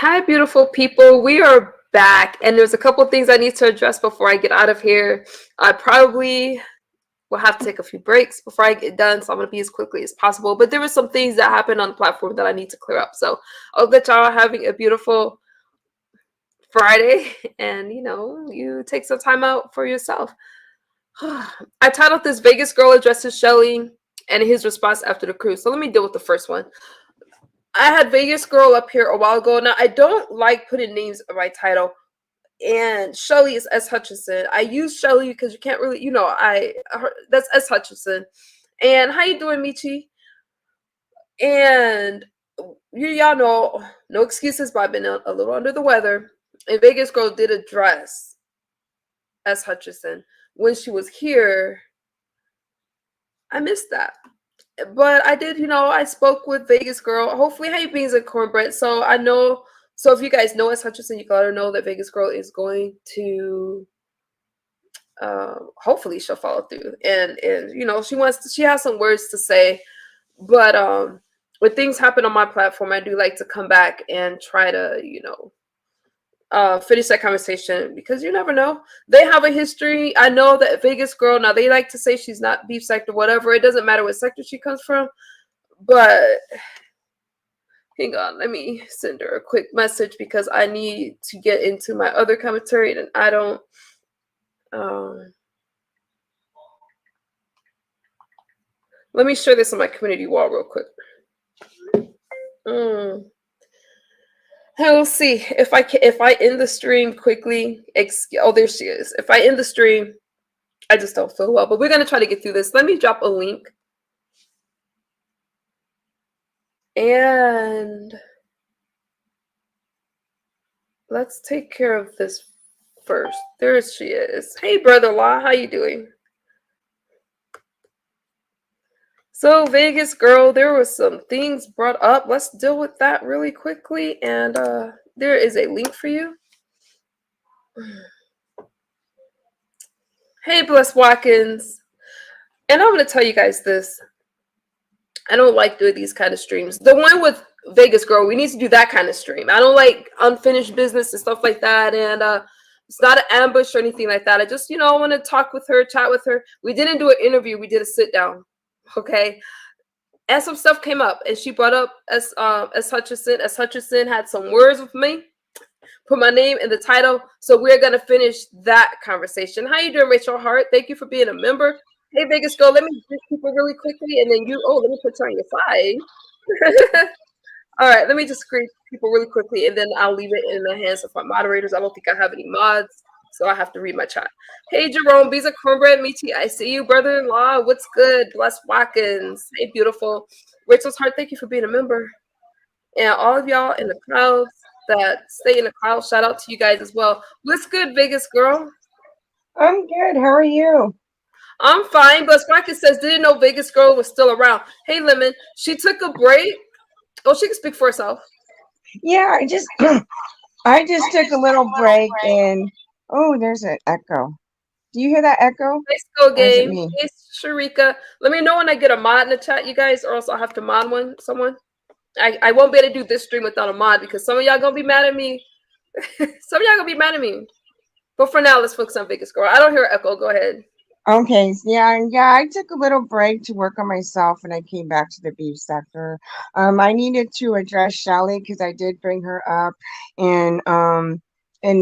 Hi, beautiful people. We are back, and there's a couple things I need to address before I get out of here. I probably will have to take a few breaks before I get done, so I'm going to be as quickly as possible. But there were some things that happened on the platform that I need to clear up. So I hope that y'all are having a beautiful Friday, and you take some time out for yourself. I titled this Vegas Girl Addresses Shelly and his response after the cruise. So let me deal with the first one. I had Vegas Girl up here a while ago. Now, I don't like putting names in my title, and Shelly is S. Hutchinson. I use Shelly because you can't really, that's S. Hutchinson. And how you doing, Michi? And y'all know, no excuses, but I've been a little under the weather. And Vegas Girl did address S. Hutchinson when she was here. I missed that. But I did, I spoke with Vegas Girl. Hopefully, hey, beans and cornbread. So I know. So if you guys know S. Hutchinson, you can let her know that Vegas Girl is going to. Hopefully, she'll follow through, and she has some words to say. But when things happen on my platform, I do like to come back and try to finish that conversation, because you never know. They have a history. I know that Vegas Girl, now they like to say she's not beef sector, whatever. It doesn't matter what sector she comes from. But hang on, let me send her a quick message because I need to get into my other commentary, and I don't. Let me share this on my community wall real quick. We'll see if I end the stream quickly. Oh, there she is. If I end the stream, I just don't feel well. But we're gonna try to get through this. Let me drop a link. And let's take care of this first. There she is. Hey, brother-in-law, how you doing? So, Vegas Girl, there were some things brought up. Let's deal with that really quickly. And there is a link for you. Hey, Bless Watkins. And I'm going to tell you guys this. I don't like doing these kind of streams. The one with Vegas Girl, we need to do that kind of stream. I don't like unfinished business and stuff like that. And it's not an ambush or anything like that. I just, want to talk with her, chat with her. We didn't do an interview. We did a sit down. Okay. And some stuff came up, and she brought up S. Hutchinson. S. Hutchinson had some words with me. Put my name in the title. So we're going to finish that conversation. How you doing, Rachel Hart? Thank you for being a member. Hey, Vegas Girl, let me greet people really quickly, and then let me put you on your side. All right, let me just greet people really quickly, and then I'll leave it in the hands of my moderators. I don't think I have any mods, so I have to read my chat. Hey, Jerome, Bees of Cornbread, Meaty, I see you, brother-in-law. What's good? Bless Watkins. Hey, beautiful. Rachel's Heart, thank you for being a member. And all of y'all in the crowds that stay in the crowd, shout out to you guys as well. What's good, Vegas Girl? I'm good. How are you? I'm fine. Bless Watkins says, didn't know Vegas Girl was still around. Hey, Lemon, she took a break. Oh, she can speak for herself. Yeah, I just took a little break and there's an echo. Do you hear that echo? Nice go Or is it game. me? Hey, Sharika. Let me know when I get a mod in the chat, you guys, or else I'll have to mod someone. I won't be able to do this stream without a mod because some of y'all gonna be mad at me. Some of y'all gonna be mad at me. But for now, let's focus on Vegas Girl. I don't hear echo. Go ahead. Okay, yeah. I took a little break to work on myself, and I came back to the beef sector. I needed to address Shelly because I did bring her up in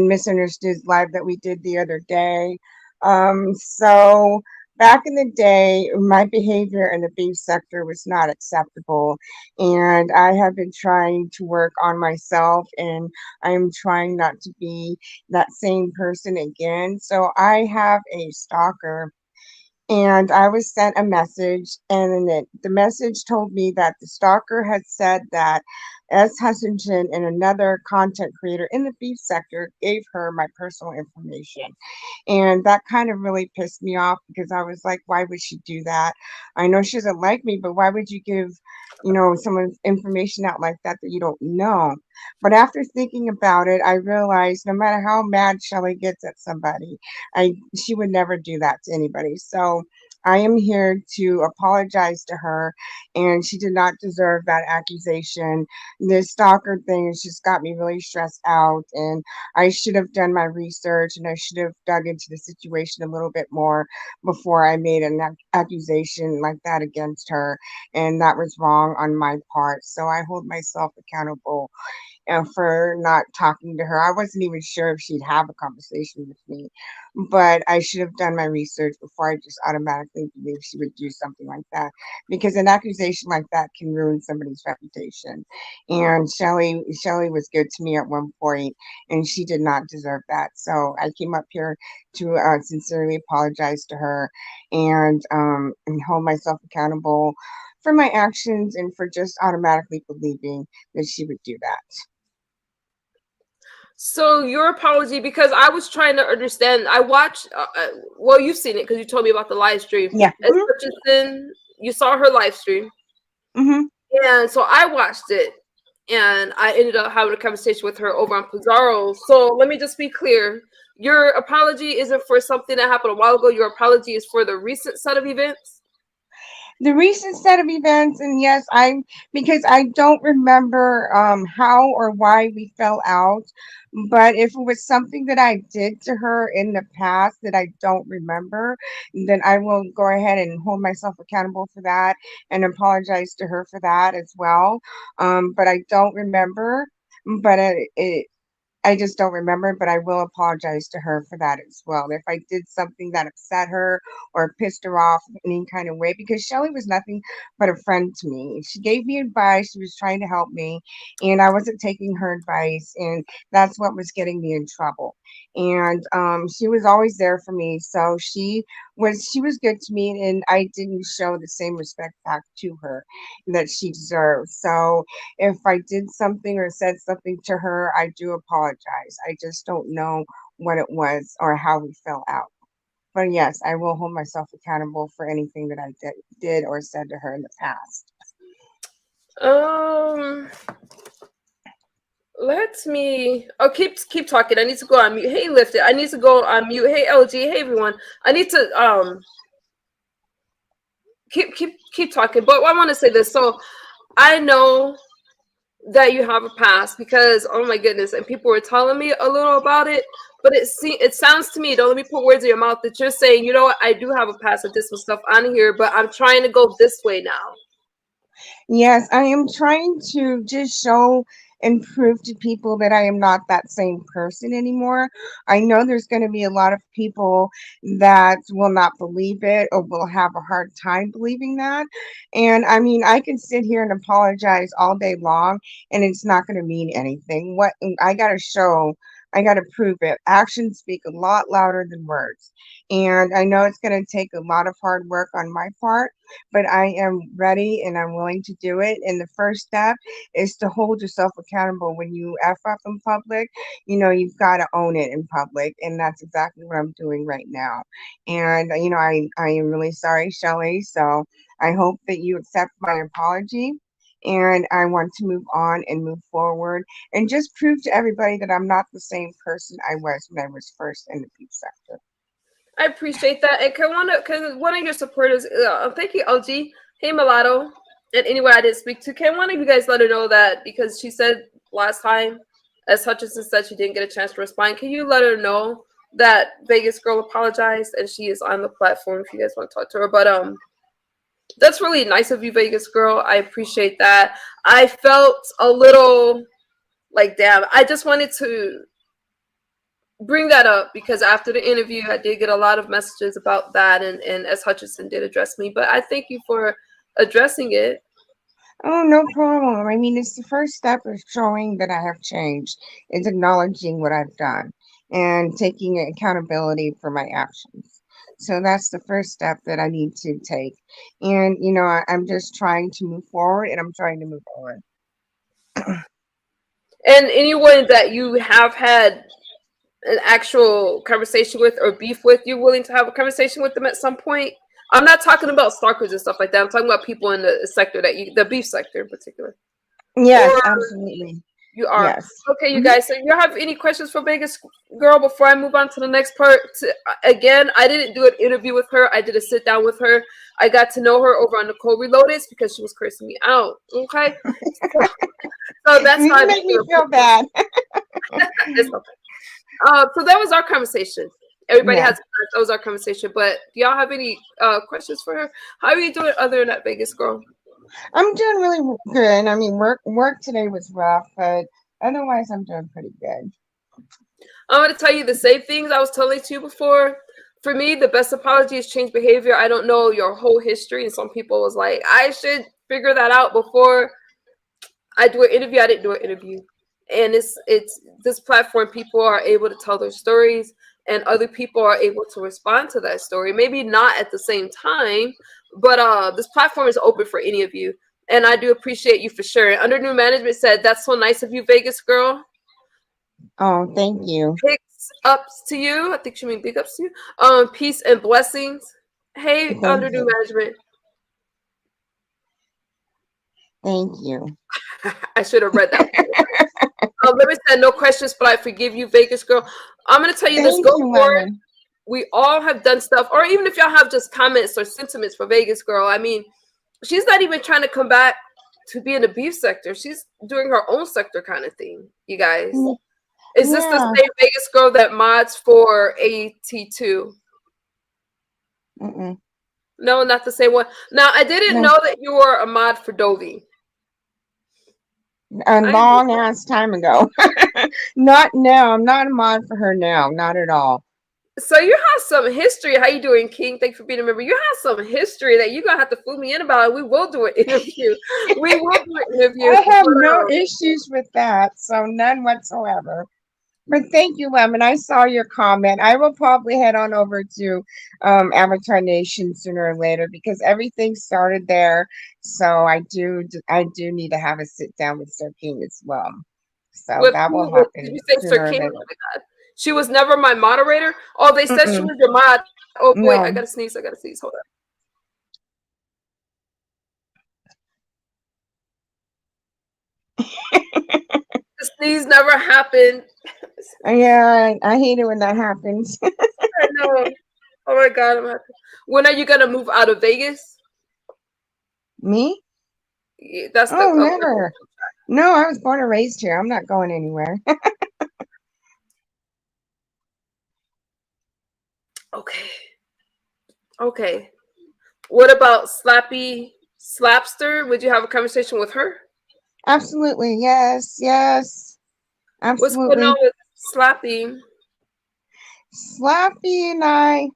Misunderstood Live that we did the other day. So back in the day, my behavior in the beef sector was not acceptable, and I have been trying to work on myself, and I'm trying not to be that same person again. So I have a stalker, and I was sent a message, and the message told me that the stalker had said that S. Hutchinson and another content creator in the beef sector gave her my personal information. And that kind of really pissed me off because I was like, why would she do that? I know she doesn't like me, but why would you give, someone's information out like that you don't know? But after thinking about it, I realized no matter how mad Shelly gets at somebody, she would never do that to anybody. So I am here to apologize to her, and she did not deserve that accusation. This stalker thing has just got me really stressed out, and I should have done my research and I should have dug into the situation a little bit more before I made an accusation like that against her, and that was wrong on my part. So I hold myself accountable for not talking to her. I wasn't even sure if she'd have a conversation with me, but I should have done my research before I just automatically believe she would do something like that, because an accusation like that can ruin somebody's reputation. And Shelly was good to me at one point, and she did not deserve that. So I came up here to sincerely apologize to her and hold myself accountable for my actions and for just automatically believing that she would do that. So your apology, because I was trying to understand. I watched. Well, you've seen it because you told me about the live stream. Yeah. As Hutchinson, you saw her live stream, Mm-hmm. and so I watched it, and I ended up having a conversation with her over on Pizarro. So let me just be clear: your apology isn't for something that happened a while ago. Your apology is for the recent set of events. The recent set of events, and yes, I'm because I don't remember how or why we fell out, but if it was something that I did to her in the past that I don't remember, then I will go ahead and hold myself accountable for that and apologize to her for that as well. But I don't remember, but I just don't remember, but I will apologize to her for that as well. If I did something that upset her or pissed her off in any kind of way, because Shelly was nothing but a friend to me. She gave me advice, she was trying to help me, and I wasn't taking her advice, and that's what was getting me in trouble. And she was always there for me, so she was good to me, and I didn't show the same respect back to her that she deserved. So if I did something or said something to her, I do apologize. I just don't know what it was or how we fell out. But yes, I will hold myself accountable for anything that I did or said to her in the past. Um, Let me. Oh, keep talking. I need to go on mute. Hey, Lifted. I need to go on mute. Hey, LG. Hey, everyone. I need to keep talking. But I want to say this. So I know that you have a past because oh my goodness, and people were telling me a little about it. But it sounds to me. Don't let me put words in your mouth. That you're saying, you know what? I do have a past. I did some stuff on here, but I'm trying to go this way now. Yes, I am trying to just show and prove to people that I am not that same person anymore. I know there's going to be a lot of people that will not believe it or will have a hard time believing that. And I mean, I can sit here and apologize all day long and it's not going to mean anything. What I got to show, I got to prove it. Actions speak a lot louder than words. And I know it's going to take a lot of hard work on my part, but I am ready and I'm willing to do it. And the first step is to hold yourself accountable. When you F up in public, you've got to own it in public. And that's exactly what I'm doing right now. And, I am really sorry, Shelly. So I hope that you accept my apology. And I want to move on and move forward and just prove to everybody that I'm not the same person I was when I was first in the beef sector. I appreciate that. And can one of your supporters, thank you, LG. Hey, Mulatto. And anyone I didn't speak to, can one of you guys let her know that because she said last time, as Hutchinson said, she didn't get a chance to respond. Can you let her know that Vegas Girl apologized and she is on the platform if you guys want to talk to her? But that's really nice of you, Vegas Girl. I appreciate that. I felt a little like, damn, I just wanted to bring that up because after the interview I did get a lot of messages about that and as Hutchinson did address me, but I thank you for addressing it. Oh, no problem. I mean, it's the first step of showing that I have changed. It's acknowledging what I've done and taking accountability for my actions. So that's the first step that I need to take. And, I'm just trying to move forward and I'm trying to move on. And anyone that you have had an actual conversation with or beef with, you're willing to have a conversation with them at some point? I'm not talking about stalkers and stuff like that. I'm talking about people in the sector the beef sector in particular. Yes, Or absolutely. You are. Yes. Okay, you Hmm. guys. So you have any questions for Vegas Girl before I move on to the next part? Again, I didn't do an interview with her. I did a sit down with her. I got to know her over on Nicole Reloaded because she was cursing me out. Okay. So, so that's how I You make me became a feel bad. it's okay. So that was our conversation. Everybody Yeah. has that was our conversation. But do y'all have any questions for her? How are you doing other than that, Vegas Girl? I'm doing really good. I mean, work today was rough, but otherwise, I'm doing pretty good. I'm going to tell you the same things I was telling to you before. For me, the best apology is change behavior. I don't know your whole history, and some people was like, I should figure that out before I do an interview. I didn't do an interview, and it's this platform. People are able to tell their stories, and other people are able to respond to that story. Maybe not at the same time, but this platform is open for any of you, and I do appreciate you for sharing. Under New Management said, "That's so nice of you, Vegas Girl." Oh, thank you. Picks ups to you. I think she mean big ups to you. Peace and blessings. Hey, Thank under new you. management. Thank you. I should have read that. Let me say no questions, but I forgive you, Vegas girl. I'm gonna tell you this. Thank Go you, for it. Lemon. We all have done stuff, or even if y'all have just comments or sentiments for Vegas girl. I mean, she's not even trying to come back to be in the beef sector. She's doing her own sector kind of thing. You guys, is this the Yeah. same Vegas girl that mods for AT2? Mm-mm. No, not the same one. Now, I didn't No. know that you were a mod for Dovey. A I didn't. long ass time ago. Not now. I'm not a mod for her now. Not at all. So you have some history. How you doing, King? Thanks for being a member. You have some history that you're gonna have to fool me in about. We will do an interview. We will do an interview. I have But, no issues with that. So none whatsoever. But thank you, Lemon. I saw your comment. I will probably head on over to Avatar Nation sooner or later because everything started there. So I do need to have a sit down with Sir King as well. So with that will who? With, did happen you say Sir sooner or King? later. Oh my God. She was never my moderator. Oh, they said she Mm-mm, was your mod. Oh wait, I no. gotta sneeze. I gotta sneeze. Hold on. The sneeze never happened. Yeah, I hate it when that happens. I know. Oh my God, I'm happy. When are you gonna move out of Vegas? Me? Yeah, that's the Oh, never. No, I was born and raised here. I'm not going anywhere. okay. Okay. What about Slappy Slapster? Would you have a conversation with her? Absolutely. Yes, yes. What's going Absolutely. on with Slappy? Slappy and I,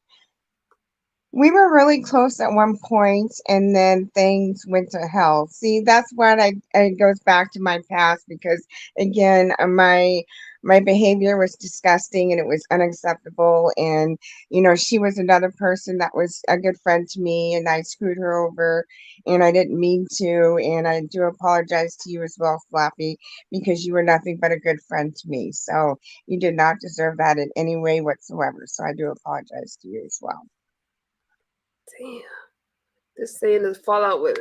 we were really close at one point, and then things went to hell. See, that's what it goes back to my past because again, my behavior was disgusting and it was unacceptable. And she was another person that was a good friend to me, and I screwed her over, and I didn't mean to. And I do apologize to you as well, Slappy, because you were nothing but a good friend to me. So you did not deserve that in any way whatsoever. So I do apologize to you as well. Damn, this saying is fallout with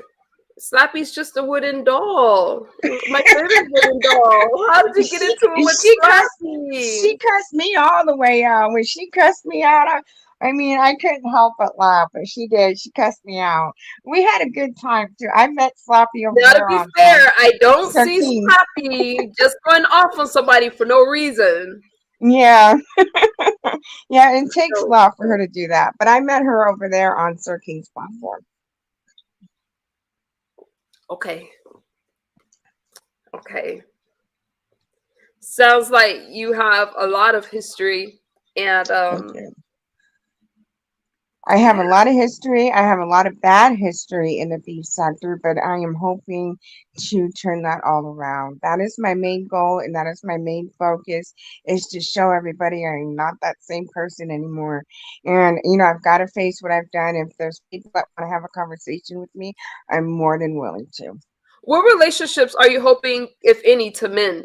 Slappy's just a wooden doll. My favorite wooden doll. How did you get she into it with she cussed Slappy? she cussed me all the way out. When she cussed me out, I mean I couldn't help but laugh, but she did. She cussed me out. We had a good time too. I met Sloppy over Now to there be on fair, I don't Sir see Keys. Slappy just going off on somebody for no reason. Yeah. Yeah, it takes a So, lot for her to do that. But I met her over there on Sir King's platform. okay, okay. Sounds like you have a lot of history, and Thank you. I have a yeah. lot of history. I have a lot of bad history in the beef sector, but I am hoping to turn that all around. That is my main goal, and that is my main focus is to show everybody I'm not that same person anymore. And I've got to face what I've done. If there's people that want to have a conversation with me, I'm more than willing to. What relationships are you hoping, if any, to mend?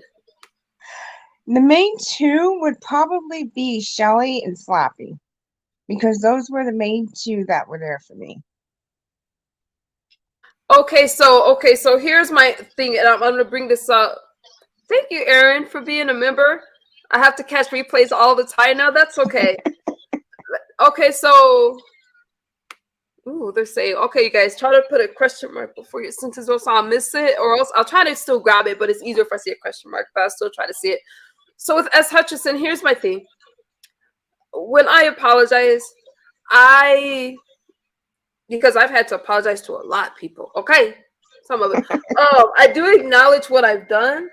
The main two would probably be Shelly and Slappy because those were the main two that were there for me. Okay, so here's my thing, and I'm gonna bring this up. Thank you, Aaron, for being a member. I have to catch replays all the time now. That's okay. Okay, so ooh, they're saying, okay, you guys try to put a question mark before your sentence, or so I'll miss it, or else I'll try to still grab it, but it's easier if I see a question mark, but I'll still try to see it. So with S. Hutchison, here's my thing. When I apologize, because I've had to apologize to a lot of people, okay? Some of it. I do acknowledge what I've done.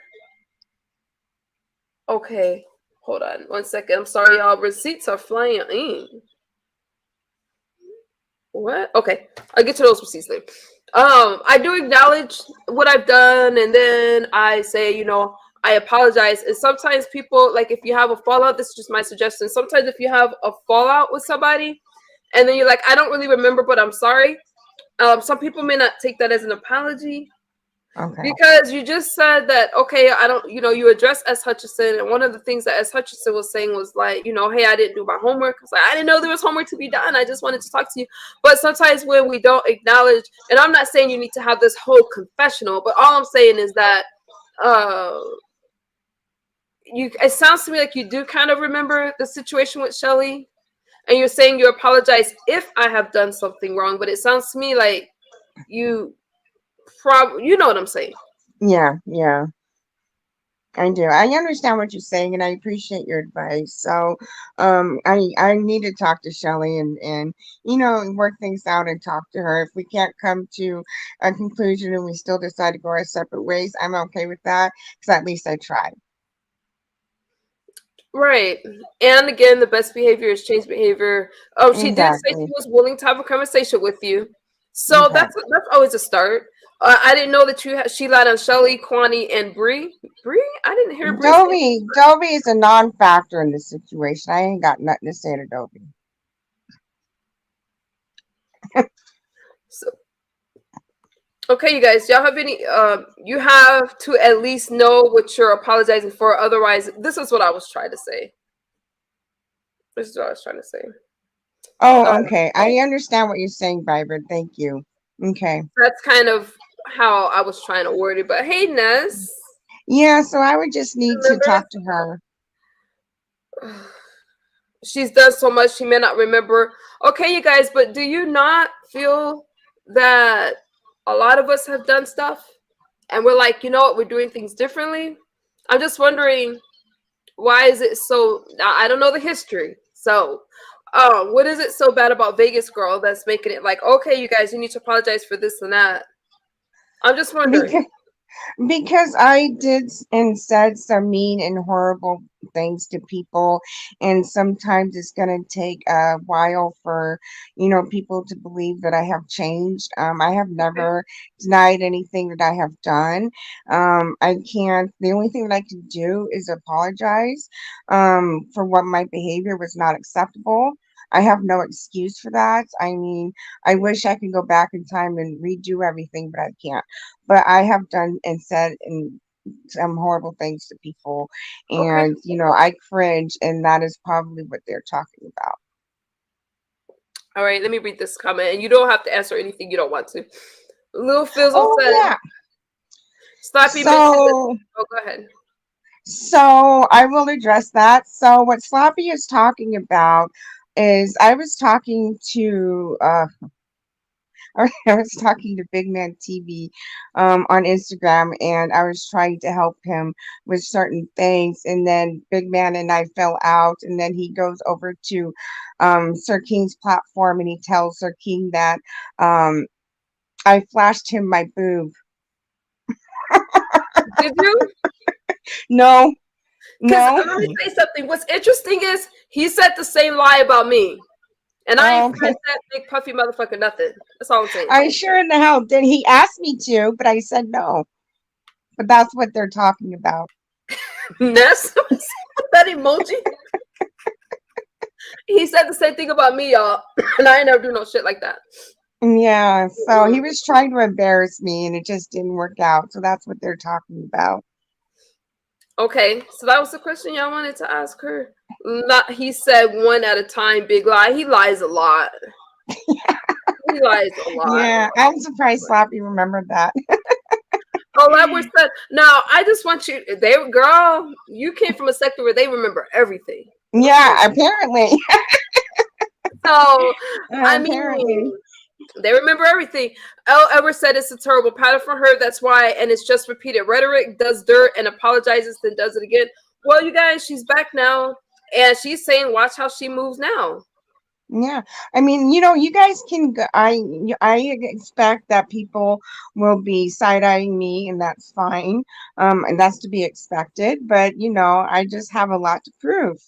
Okay, hold on 1 second. I'm sorry, y'all. Receipts are flying in. What? Okay, I'll get to those receipts later. I do acknowledge what I've done, and then I say, I apologize. And sometimes people, like, if you have a fallout, this is just my suggestion. Sometimes if you have a fallout with somebody, and then you're like, I don't really remember, but I'm sorry. Some people may not take that as an apology. Okay. Because you just said that, okay, I don't, you addressed S. Hutchison, and one of the things that S. Hutchison was saying was like, hey, I didn't do my homework. I was like, I didn't know there was homework to be done. I just wanted to talk to you. But sometimes when we don't acknowledge, and I'm not saying you need to have this whole confessional, but all I'm saying is that it sounds to me like you do kind of remember the situation with Shelly, and you're saying you apologize if I have done something wrong, but it sounds to me like you know what I'm saying. Yeah, I do. I understand what you're saying, and I appreciate your advice. So, I need to talk to Shelly and work things out and talk to her. If we can't come to a conclusion and we still decide to go our separate ways, I'm okay with that because at least I tried. Right. And again, the best behavior is change behavior. She did say she Exactly. was willing to have a conversation with you. So Okay. that's always a start. I didn't know that she lied on Shelly, Kwani, and Bree. Bree? I didn't hear Bree say. Dobie is a non-factor in this situation. I ain't got nothing to say to Dobie. So, okay, you guys, y'all have any? You have to at least know what you're apologizing for. Otherwise, this is what I was trying to say. This is what I was trying to say. Oh, okay. I understand what you're saying, Vibrant. Thank you. Okay. That's kind of how I was trying to word it. But hey, Ness. Yeah, so I would just need to Remember? talk to her. She's done so much she may not remember. Okay, you guys, but do you not feel that a lot of us have done stuff and we're like, you know what, we're doing things differently? I'm just wondering, why is it so? I don't know the history. So what is it so bad about Vegas Girl that's making it like, okay, you guys, you need to apologize for this and that? I'm just wondering. Because Because I did and said some mean and horrible things to people, and sometimes it's going to take a while for, people to believe that I have changed. I have Okay. never denied anything that I have done. I can't, the only thing that I can do is apologize for what my behavior was not acceptable. I have no excuse for that. I mean, I wish I could go back in time and redo everything, but I can't. But I have done and said and some horrible things to people, Okay. and I cringe, and that is probably what they're talking about. All right, let me read this comment. And you don't have to answer anything you don't want to. Lil Fizzle Oh said, yeah. Slappy mentioned that. So Oh, go ahead. so I will address that. So what Sloppy is talking about is I was talking to I was talking to Big Man TV on Instagram, and I was trying to help him with certain things. And then Big Man and I fell out, and then he goes over to Sir King's platform, and he tells Sir King that I flashed him my boob. Did you? No, Because no. let me say something. What's interesting is he said the same lie about me. And I ain't Okay. flashed that big puffy motherfucker nothing. That's all I'm saying. I sure in the hell did. He asked me to, but I said no. But that's what they're talking about. Ness, that emoji. He said the same thing about me, y'all. And I ain't never do no shit like that. Yeah, so he was trying to embarrass me and it just didn't work out. So that's what they're talking about. Okay, so that was the question y'all wanted to ask her. Not, he said one at a time, big lie. He lies a lot. He lies a lot. Yeah, I'm surprised Sloppy remembered that. Oh, Edwards said, "Now I just want you." They girl, you came from a sector where they remember everything. Yeah, apparently. So I Apparently. mean, they remember everything. L. Edwards said it's a terrible pattern for her. That's why, and it's just repeated rhetoric. Does dirt and apologizes, then does it again. Well, you guys, she's back now, and she's saying, "Watch how she moves now." Yeah, I mean, you guys can go, I expect that people will be side-eyeing me, and that's fine. And that's to be expected, but I just have a lot to prove.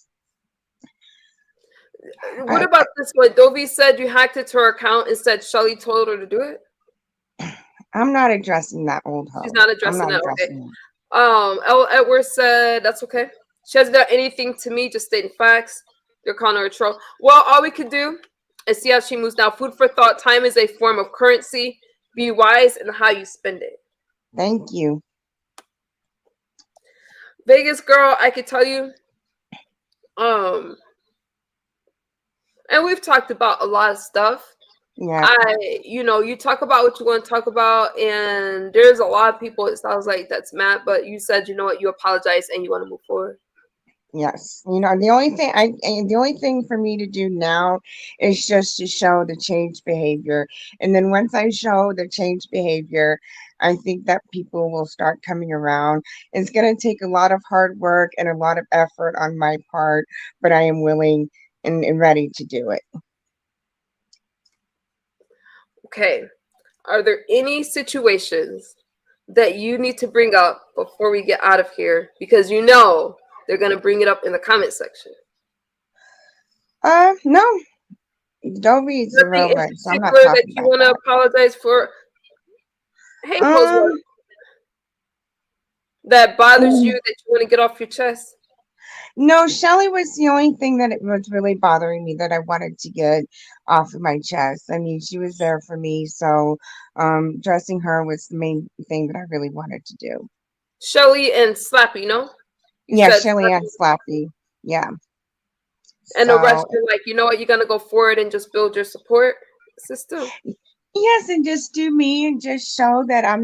What about this one? Dovey said you hacked into her account and said Shelly told her to do it. I'm not addressing that old She's hoe. not I'm addressing not that. Okay. addressing that. L. Edwards said that's okay. She hasn't done anything to me, just stating facts. They're calling her a troll. Well, all we could do is see how she moves now. Food for thought. Time is a form of currency. Be wise in how you spend it. Thank you. Vegas girl, I could tell you. Um, and we've talked about a lot of stuff. Yeah. You talk about what you want to talk about, and there's a lot of people. It sounds like that's mad, but you said, you know what, you apologize and you want to move forward. Yes. The only thing for me to do now is just to show the change behavior. And then once I show the change behavior, I think that people will start coming around. It's going to take a lot of hard work and a lot of effort on my part, but I am willing and ready to do it. Okay. Are there any situations that you need to bring up before we get out of here? Because they're going to bring it up in the comment section. No. Dobie is Nothing in irrelevant, so I'm not particular that talking you about want to that. apologize for? Hey, close one. Um, That bothers you that you want to get off your chest? No, Shelly was the only thing that it was really bothering me that I wanted to get off of my chest. I mean, she was there for me, so dressing her was the main thing that I really wanted to do. Shelly and Slappy, no? You Yeah, said Shelly and Slappy. Slappy. Yeah. And the rest, So you're like, you know what, you're going to go forward and just build your support system. yes, and just do me and just show that I'm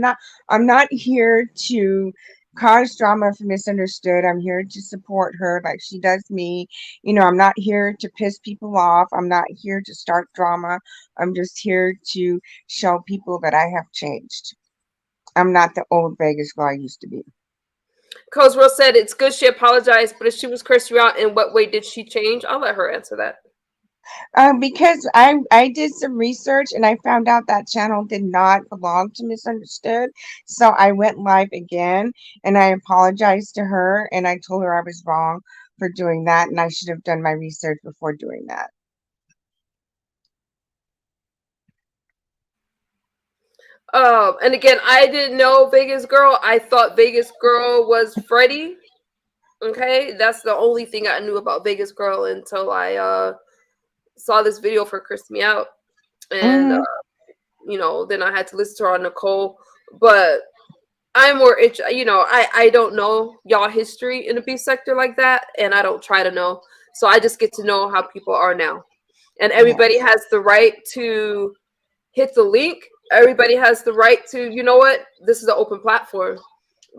not here to cause drama for misunderstood. I'm here to support her like she does me. I'm not here to piss people off. I'm not here to start drama. I'm just here to show people that I have changed. I'm not the old Vegas girl I used to be. Coswell said it's good she apologized, but if she was cursing you out, in what way did she change? I'll let her answer that. Because I did some research and I found out that channel did not belong to Misunderstood. So I went live again and I apologized to her and I told her I was wrong for doing that and I should have done my research before doing that. And again, I didn't know Vegas Girl. I thought Vegas Girl was Freddy. Okay, that's the only thing I knew about Vegas Girl until I saw this video for Curse Me Out, and Hmm. then I had to listen to her on Nicole. But I'm more interested. I don't know y'all history in the beef sector like that, and I don't try to know. So I just get to know how people are now, and everybody Yes. has the right to hit the link. Everybody has the right to, you know what? This is an open platform.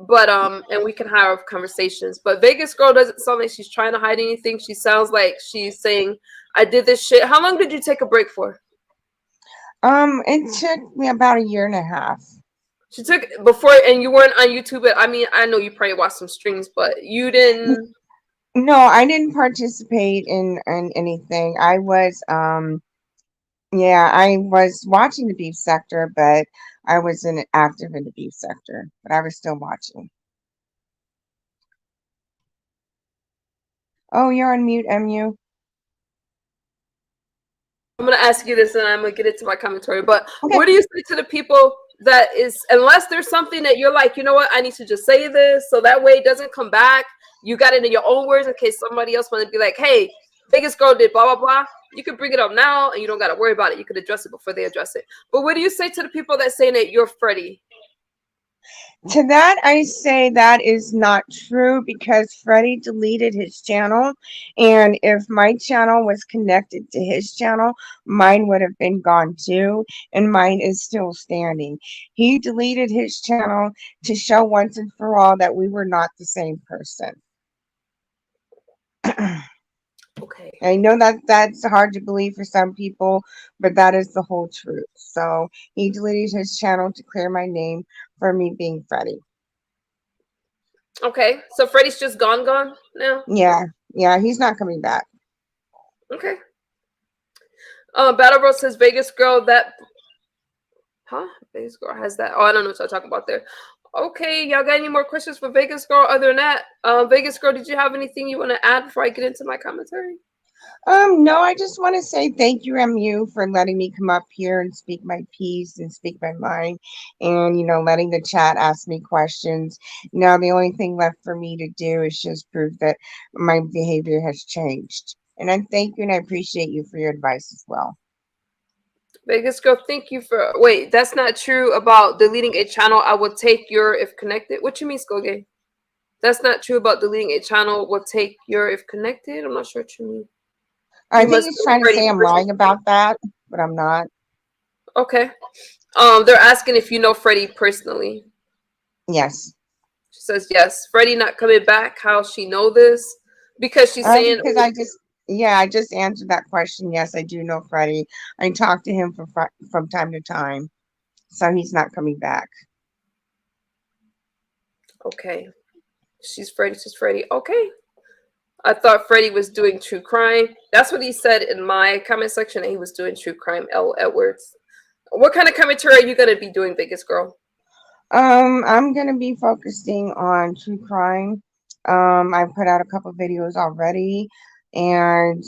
But and we can have conversations. But Vegas Girl doesn't sound like she's trying to hide anything. She sounds like she's saying, I did this shit. How long did you take a break for? It took me about a year and a half. She took before, and you weren't on YouTube. I mean, I know you probably watched some streams, but you didn't. No, I didn't participate in anything. Yeah, I was watching the beef sector, but I wasn't active in the beef sector, but I was still watching. Oh, you're on mute, MU. I'm gonna ask you this, and I'm gonna get into my commentary. But Okay. what do you say to the people that is, unless there's something that you're like, you know what, I need to just say this, so that way it doesn't come back. You got it in your own words in case somebody else want to be like, hey, Vegas Girl did blah blah blah. You can bring it up now, and you don't got to worry about it. You could address it before they address it. But what do you say to the people that saying that you're Freddy? To that, I say that is not true because Freddie deleted his channel. And if my channel was connected to his channel, mine would have been gone too. And mine is still standing. He deleted his channel to show once and for all that we were not the same person. Okay. I know that that's hard to believe for some people, but that is the whole truth. So he deleted his channel to clear my name for me being Freddie. Okay. So Freddy's just gone now? Yeah, yeah, he's not coming back. Okay. Battle Bros says Vegas girl that huh? Vegas girl has that. Oh, I don't know what y'all talking about there. Okay, y'all got any more questions for Vegas girl? Other than that, Vegas girl, did you have anything you want to add before I get into my commentary? No, I just want to say thank you, MU, for letting me come up here and speak my piece and speak my mind and, letting the chat ask me questions. Now, the only thing left for me to do is just prove that my behavior has changed. And I thank you and I appreciate you for your advice as well. Vegas girl, thank you for. Wait, that's not true about deleting a channel. I will take your if connected. What you mean, Skoge? That's not true about deleting a channel. Will take your if connected. I'm not sure what you mean. I You think must he's be trying to Freddy say I'm person. lying about that, but I'm not. Okay. They're asking if you know Freddy personally. Yes. She says yes. Freddy not coming back. How she know this? Because she's saying, Because I just answered that question. Yes, I do know Freddie. I talk to him from time to time, so he's not coming back. okay, she's Freddy. She's Freddy. Okay. I thought Freddy was doing true crime. That's what he said in my comment section. That he was doing true crime. L. Edwards. What kind of commentary are you gonna be doing, Vegas girl? I'm gonna be focusing on true crime. I put out a couple videos already, and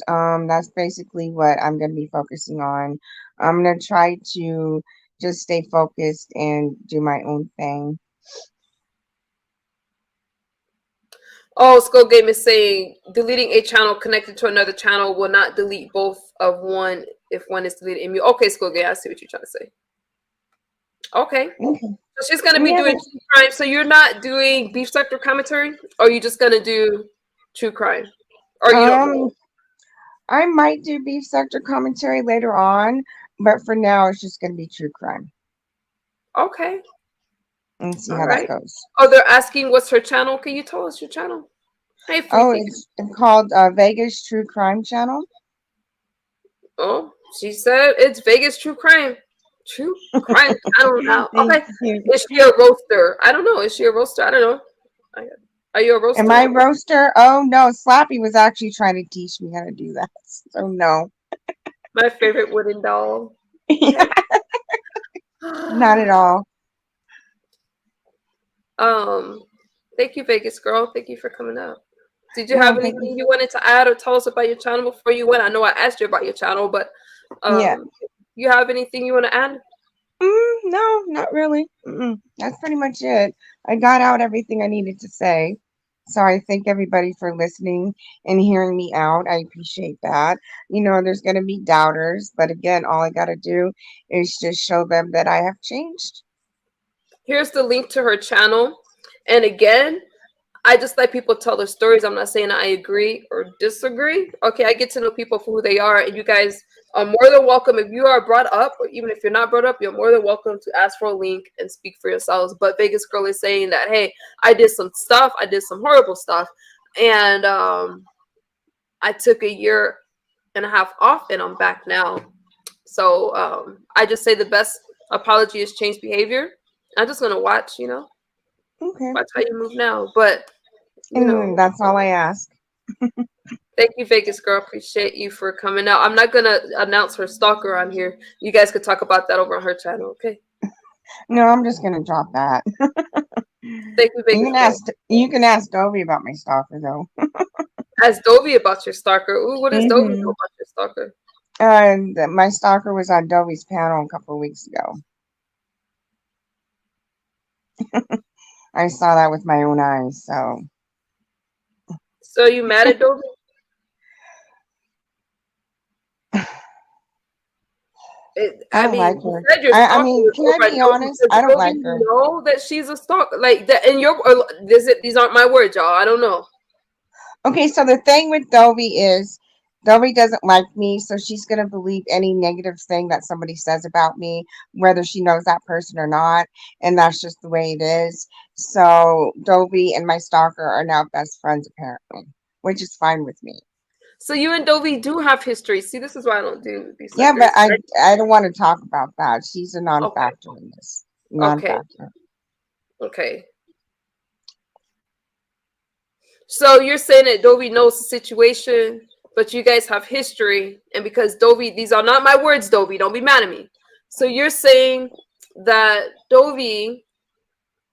that's basically what I'm gonna be focusing on. I'm gonna try to just stay focused and do my own thing. Oh, Skull Game is saying deleting a channel connected to another channel will not delete both of one if one is deleted. Okay, Skull Game, I see what you're trying to say. Okay. Okay. So she's gonna be Yeah, doing true crime. So you're not doing beef sector commentary, or are you just gonna do true crime, or you don't know? um, I might do beef sector commentary later on, but for now, it's just gonna be true crime Okay, and see all how that right. goes. Oh, they're asking what's her channel. Can you tell us your channel? Hey, Oh, Fleepy. it's called Vegas True Crime Channel. Oh, she said it's Vegas true crime. True crime. I don't know. Thank Okay, you. is she a roaster? I don't know. Is she a roaster? I don't know. Are you a Am roaster? I roaster? Oh no, Slappy was actually trying to teach me how to do that. So no. My favorite wooden doll. Yeah, Okay. not at all. um, thank you, Vegas girl. Thank you for coming up. Did you have No, thank you. anything you wanted to add or tell us about your channel before you went? I know I asked you about your channel, but Yeah. um, you have anything you want to add? No, not really. That's pretty much it. I got out everything I needed to say. So I thank everybody for listening and hearing me out. I appreciate that. There's going to be doubters, but again, all I got to do is just show them that I have changed. Here's the link to her channel. And again, I just let people tell their stories. I'm not saying I agree or disagree. Okay, I get to know people for who they are, and you guys are more than welcome. If you are brought up, or even if you're not brought up, you're more than welcome to ask for a link and speak for yourselves. But Vegas Girl is saying that, hey, I did some stuff, I did some horrible stuff, and I took a year and a half off, and I'm back now. So I just say the best apology is change behavior. I'm just gonna Okay. watch how you move now, but you And know. that's all I ask. Thank you, Vegas girl. Appreciate you for coming out. I'm not gonna announce her stalker on here. You guys could talk about that over on her channel, okay? No, I'm just gonna drop that. Thank you, Vegas girl. You can ask Dovey about my stalker though. Ask Dovey about your stalker. Ooh, what does Dovey know Mm-hmm. about your stalker? And my stalker was on Dovey's panel a couple of weeks ago. I saw that with my own eyes. So So you mad at Dovey? I I don't like mean, you her. said your I stalker mean, was can I over at be Dovey. honest? Does I don't Dovey like her. know that she's a stalker? Like that in your, or these aren't my words, y'all. I don't know. Okay, so the thing with Dovey is Dovey doesn't like me, so she's gonna believe any negative thing that somebody says about me, whether she knows that person or not, and that's just the way it is. So Dovey and my stalker are now best friends apparently, which is fine with me. So you and Dovey do have history. See, this is why I don't do these Yeah, but sectors. I don't want to talk about that. She's a Okay, non-factor in this. okay, Non-factor. okay. So you're saying that Dovey knows the situation, but you guys have history, and because Dovey, these are not my words, Dovey. Don't be mad at me. So you're saying that Dovey,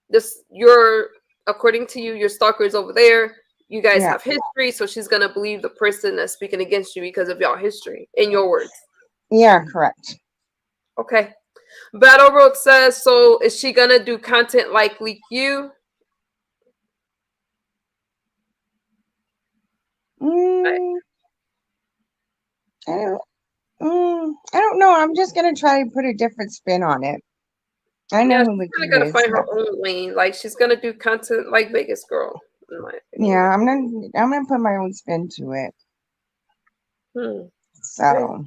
this your according to you, your stalker is over there. You guys Yeah. have history, so she's gonna believe the person that's speaking against you because of y'all history, in your words. Yeah, correct. Okay. Battle Road says, so is she gonna do content like Leak You? Mm, I don't I don't know. I'm just gonna try to put a different spin on it. I know Yeah, who she's Licky kind of got to is. find her own lane. Like she's gonna do content like Vegas Girl, in my opinion. Yeah, I'm gonna put my own spin to it. Hmm. Okay. So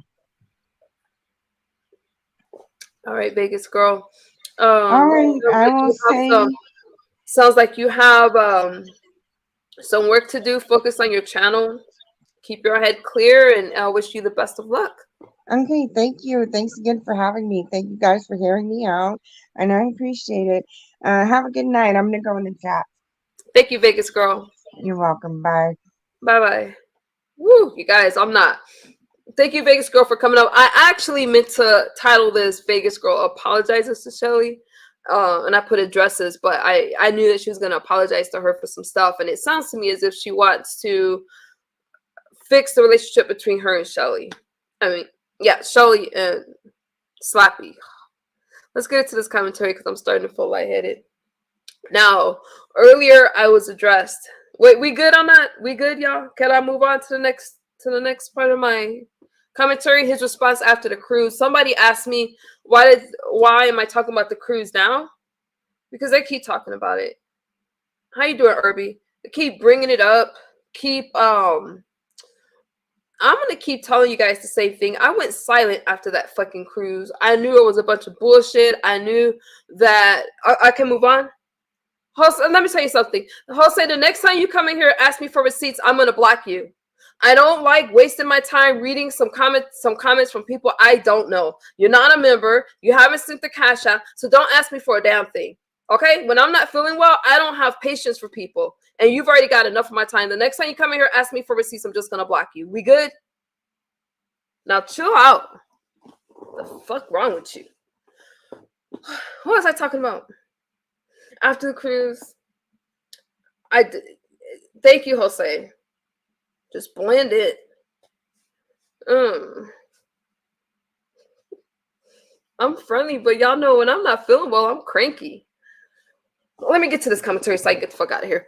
All right, Vegas Girl. all right, Sounds I like will you have some. say Sounds like you have some work to do. Focus on your channel. Keep your head clear, and I wish you the best of luck. okay, thank you. Thanks again for having me. Thank you guys for hearing me out. And I appreciate it. Have a good night. I'm gonna go in the chat. Thank you, Vegas Girl. You're welcome. Bye. Bye bye. Woo, you guys. I'm not. Thank you, Vegas Girl, for coming up. I actually meant to title this Vegas Girl Apologizes to Shelly. And I put addresses, but I knew that she was going to apologize to her for some stuff. And it sounds to me as if she wants to fix the relationship between her and Shelly. I mean, yeah, Shelly and Slappy. Let's get into this commentary because I'm starting to feel lightheaded. Now, earlier I was addressed. Wait, we good on that? We good, y'all? Can I move on to the next part of my commentary? His response after the cruise. Somebody asked me why am I talking about the cruise now? Because they keep talking about it. How you doing, Irby? They keep bringing it up. Keep I'm gonna keep telling you guys the same thing. I went silent after that fucking cruise. I knew it was a bunch of bullshit. I knew that I can move on. Jose, let me tell you something. Jose, the next time you come in here and ask me for receipts, I'm gonna block you. I don't like wasting my time reading some comments from people I don't know. You're not a member. You haven't sent the cash out, so don't ask me for a damn thing. Okay? When I'm not feeling well, I don't have patience for people. And you've already got enough of my time. The next time you come in here, ask me for receipts, I'm just gonna block you. We good? Now chill out. What the fuck wrong with you? What was I talking about? After the cruise, thank you, Jose. Just blend it. I'm friendly, but y'all know when I'm not feeling well, I'm cranky. Let me get to this commentary so I can get the fuck out of here.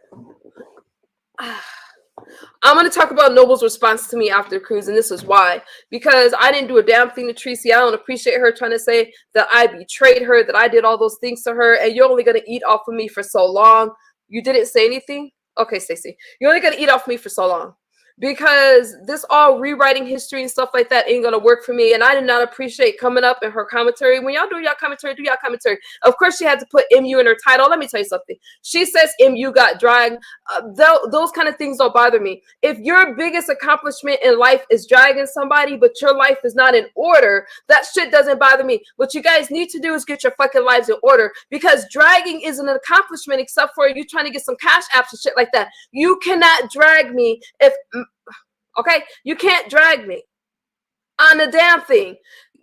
I'm going to talk about Noble's response to me after the cruise, and this is why. Because I didn't do a damn thing to Tracy. I don't appreciate her trying to say that I betrayed her, that I did all those things to her, and you're only going to eat off of me for so long. You didn't say anything? Okay, Stacey. You're only going to eat off me for so long. Because this all rewriting history and stuff like that ain't gonna work for me. And I did not appreciate coming up in her commentary. When y'all do y'all commentary, do y'all commentary. Of course, she had to put MU in her title. Let me tell you something. She says MU got dragged. Those kind of things don't bother me. If your biggest accomplishment in life is dragging somebody, but your life is not in order, that shit doesn't bother me. What you guys need to do is get your fucking lives in order, because dragging isn't an accomplishment except for you trying to get some cash apps and shit like that. You cannot drag me if... Okay, you can't drag me on a damn thing.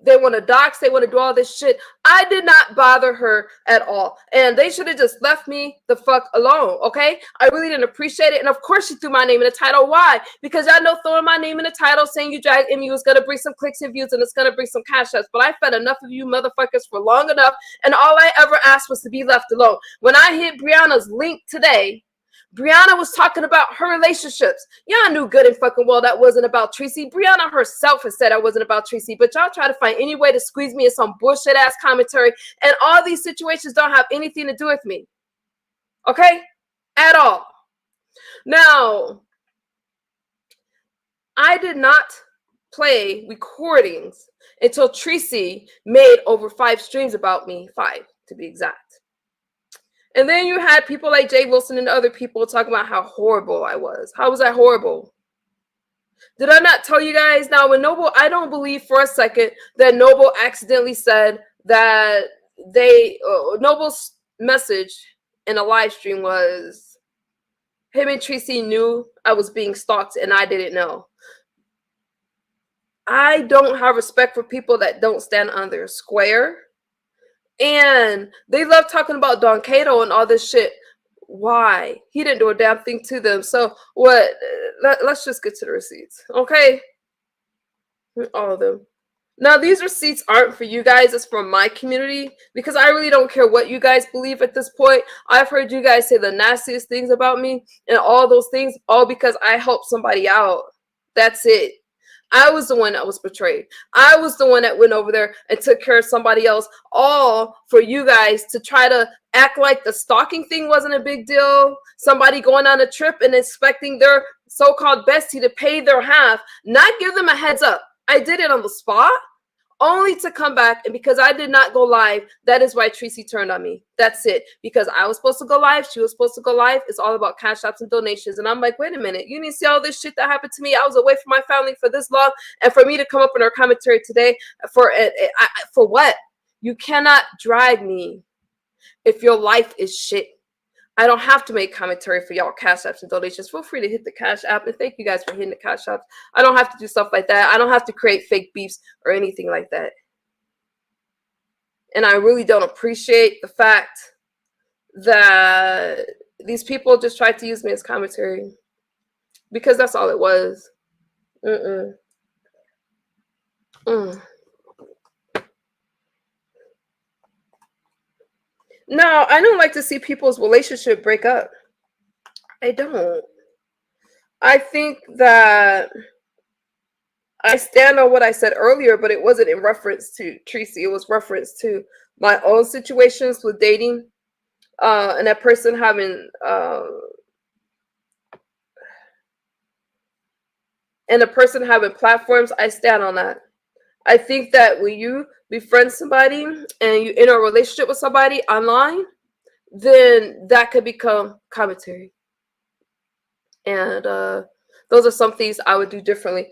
They want to dox, they want to do all this shit. I did not bother her at all. And they should have just left me the fuck alone, okay? I really didn't appreciate it. And of course she threw my name in the title. Why? Because y'all know throwing my name in the title, saying you drag MU is going to bring some clicks and views and it's going to bring some cash ups. But I fed enough of you motherfuckers for long enough. And all I ever asked was to be left alone. When I hit Brianna's link today, Brianna was talking about her relationships. Y'all knew good and fucking well that wasn't about Tracy. Brianna herself has said I wasn't about Tracy, but y'all try to find any way to squeeze me in some bullshit ass commentary, and all these situations don't have anything to do with me. Okay? At all. Now, I did not play recordings until Tracy made over 5 streams about me, 5 to be exact. And then you had people like Jay Wilson and other people talking about how horrible I was. How was I horrible? Did I not tell you guys? Now, when Noble, I don't believe for a second that Noble accidentally said that Noble's message in a live stream was him and Tracy knew I was being stalked and I didn't know. I don't have respect for people that don't stand on their square. And they love talking about Don Cato and all this shit. Why? He didn't do a damn thing to them. So what? Let's just get to the receipts, okay? All of them. Now, these receipts aren't for you guys. It's from my community because I really don't care what you guys believe at this point. I've heard you guys say the nastiest things about me and all those things, all because I helped somebody out. That's it. I was the one that was betrayed. I was the one that went over there and took care of somebody else, all for you guys to try to act like the stalking thing wasn't a big deal. Somebody going on a trip and expecting their so-called bestie to pay their half, not give them a heads up. I did it on the spot, only to come back, and because I did not go live, that is why Tracy turned on me. That's it. Because I was supposed to go live, she was supposed to go live. It's all about cash apps and donations. And I'm like, wait a minute, you need to see all this shit that happened to me. I was away from my family for this long, and for me to come up in our commentary today for what? You cannot drag me if your life is shit. I don't have to make commentary for y'all cash apps and donations. Feel free to hit the cash app, and thank you guys for hitting the cash apps. I don't have to do stuff like that. I don't have to create fake beefs or anything like that. And I really don't appreciate the fact that these people just tried to use me as commentary, because that's all it was. No, I don't like to see people's relationship break up. I don't. I think that I stand on what I said earlier, but it wasn't in reference to Tracy. It was reference to my own situations with dating, and that person having platforms. I stand on that. I think that when you befriend somebody and you in a relationship with somebody online, then that could become commentary. And those are some things I would do differently.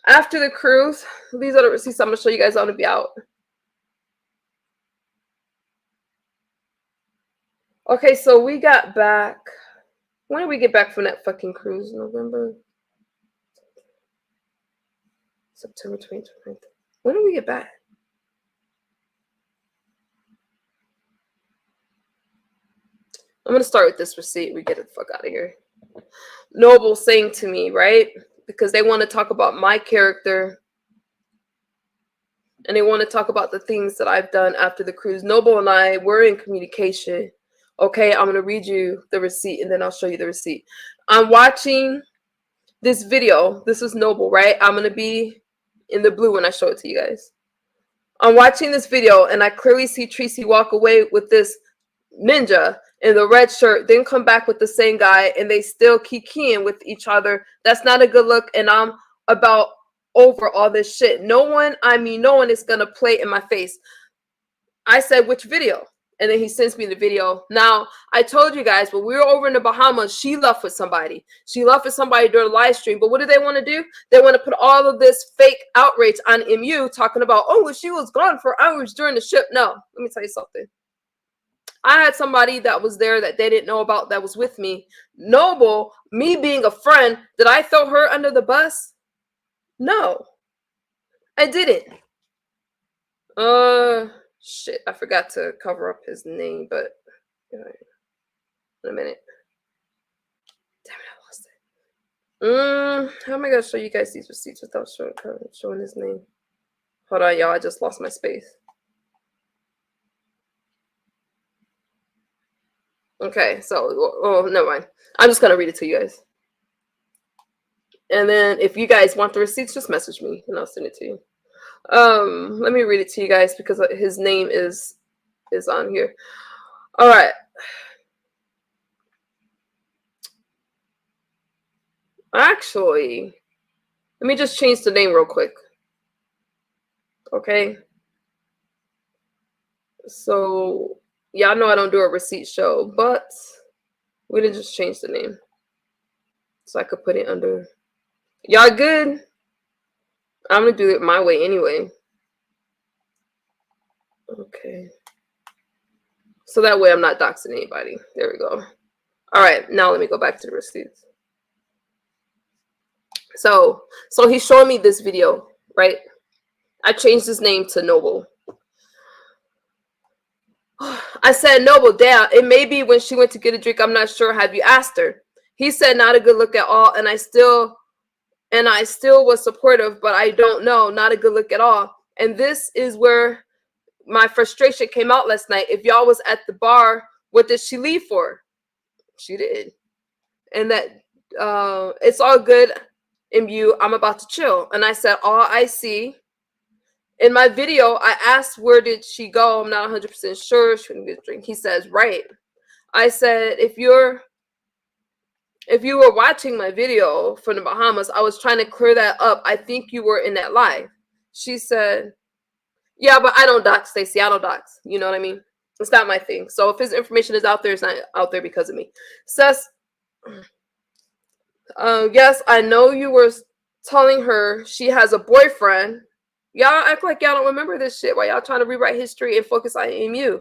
After the cruise, these are the receipts I'm going to show you guys. I'm going to be out. Okay, so we got back. When did we get back from that fucking cruise? November? September 2020. When did we get back? I'm going to start with this receipt. We get the fuck out of here. Noble saying to me, right? Because they want to talk about my character. And they want to talk about the things that I've done after the cruise. Noble and I were in communication. Okay, I'm going to read you the receipt and then I'll show you the receipt. I'm watching this video. This is Noble, right? I'm going to be in the blue when I show it to you guys. I'm watching this video and I clearly see Tracy walk away with this ninja in the red shirt, then come back with the same guy, and they still kikiing with each other. That's not a good look, and I'm about over all this shit. No one is gonna play in my face. I said, which video? And then he sends me the video. Now, I told you guys, when we were over in the Bahamas, she left with somebody. She left with somebody during the live stream. But what do they want to do? They want to put all of this fake outrage on MU, talking about, oh, well, she was gone for hours during the ship. No, let me tell you something. I had somebody that was there that they didn't know about that was with me. Noble, me being a friend, did I throw her under the bus? No, I didn't. Shit, I forgot to cover up his name, but in a minute. Damn it, I lost it. How am I gonna show you guys these receipts without showing his name? Hold on, y'all. I just lost my space. Okay, so, oh, never mind. I'm just gonna read it to you guys. And then if you guys want the receipts, just message me and I'll send it to you. Let me read it to you guys because his name is on here. All right. Actually, let me just change the name real quick. Okay. So, y'all know I don't do a receipt show, but we're gonna just change the name so I could put it under. Y'all good? I'm gonna do it my way anyway. Okay. So that way I'm not doxing anybody. There we go. All right, now let me go back to the receipts. So he's showing me this video, right? I changed his name to Noble. I said, Noble, damn, it may be when she went to get a drink. I'm not sure. Have you asked her? He said, not a good look at all. And I still was supportive, but I don't know. Not a good look at all. And this is where my frustration came out last night. If y'all was at the bar, what did she leave for? She did. And that it's all good in you. I'm about to chill. And I said, all I see in my video, I asked, where did she go? I'm not 100% sure. She couldn't get a drink. He says, right. I said, if you were watching my video from the Bahamas, I was trying to clear that up. I think you were in that live. She said, yeah, but I don't dox, Stacey. I don't dox. You know what I mean? It's not my thing. So if his information is out there, it's not out there because of me. Says, yes, I know you were telling her she has a boyfriend. Y'all act like y'all don't remember this shit while y'all trying to rewrite history and focus on EMU.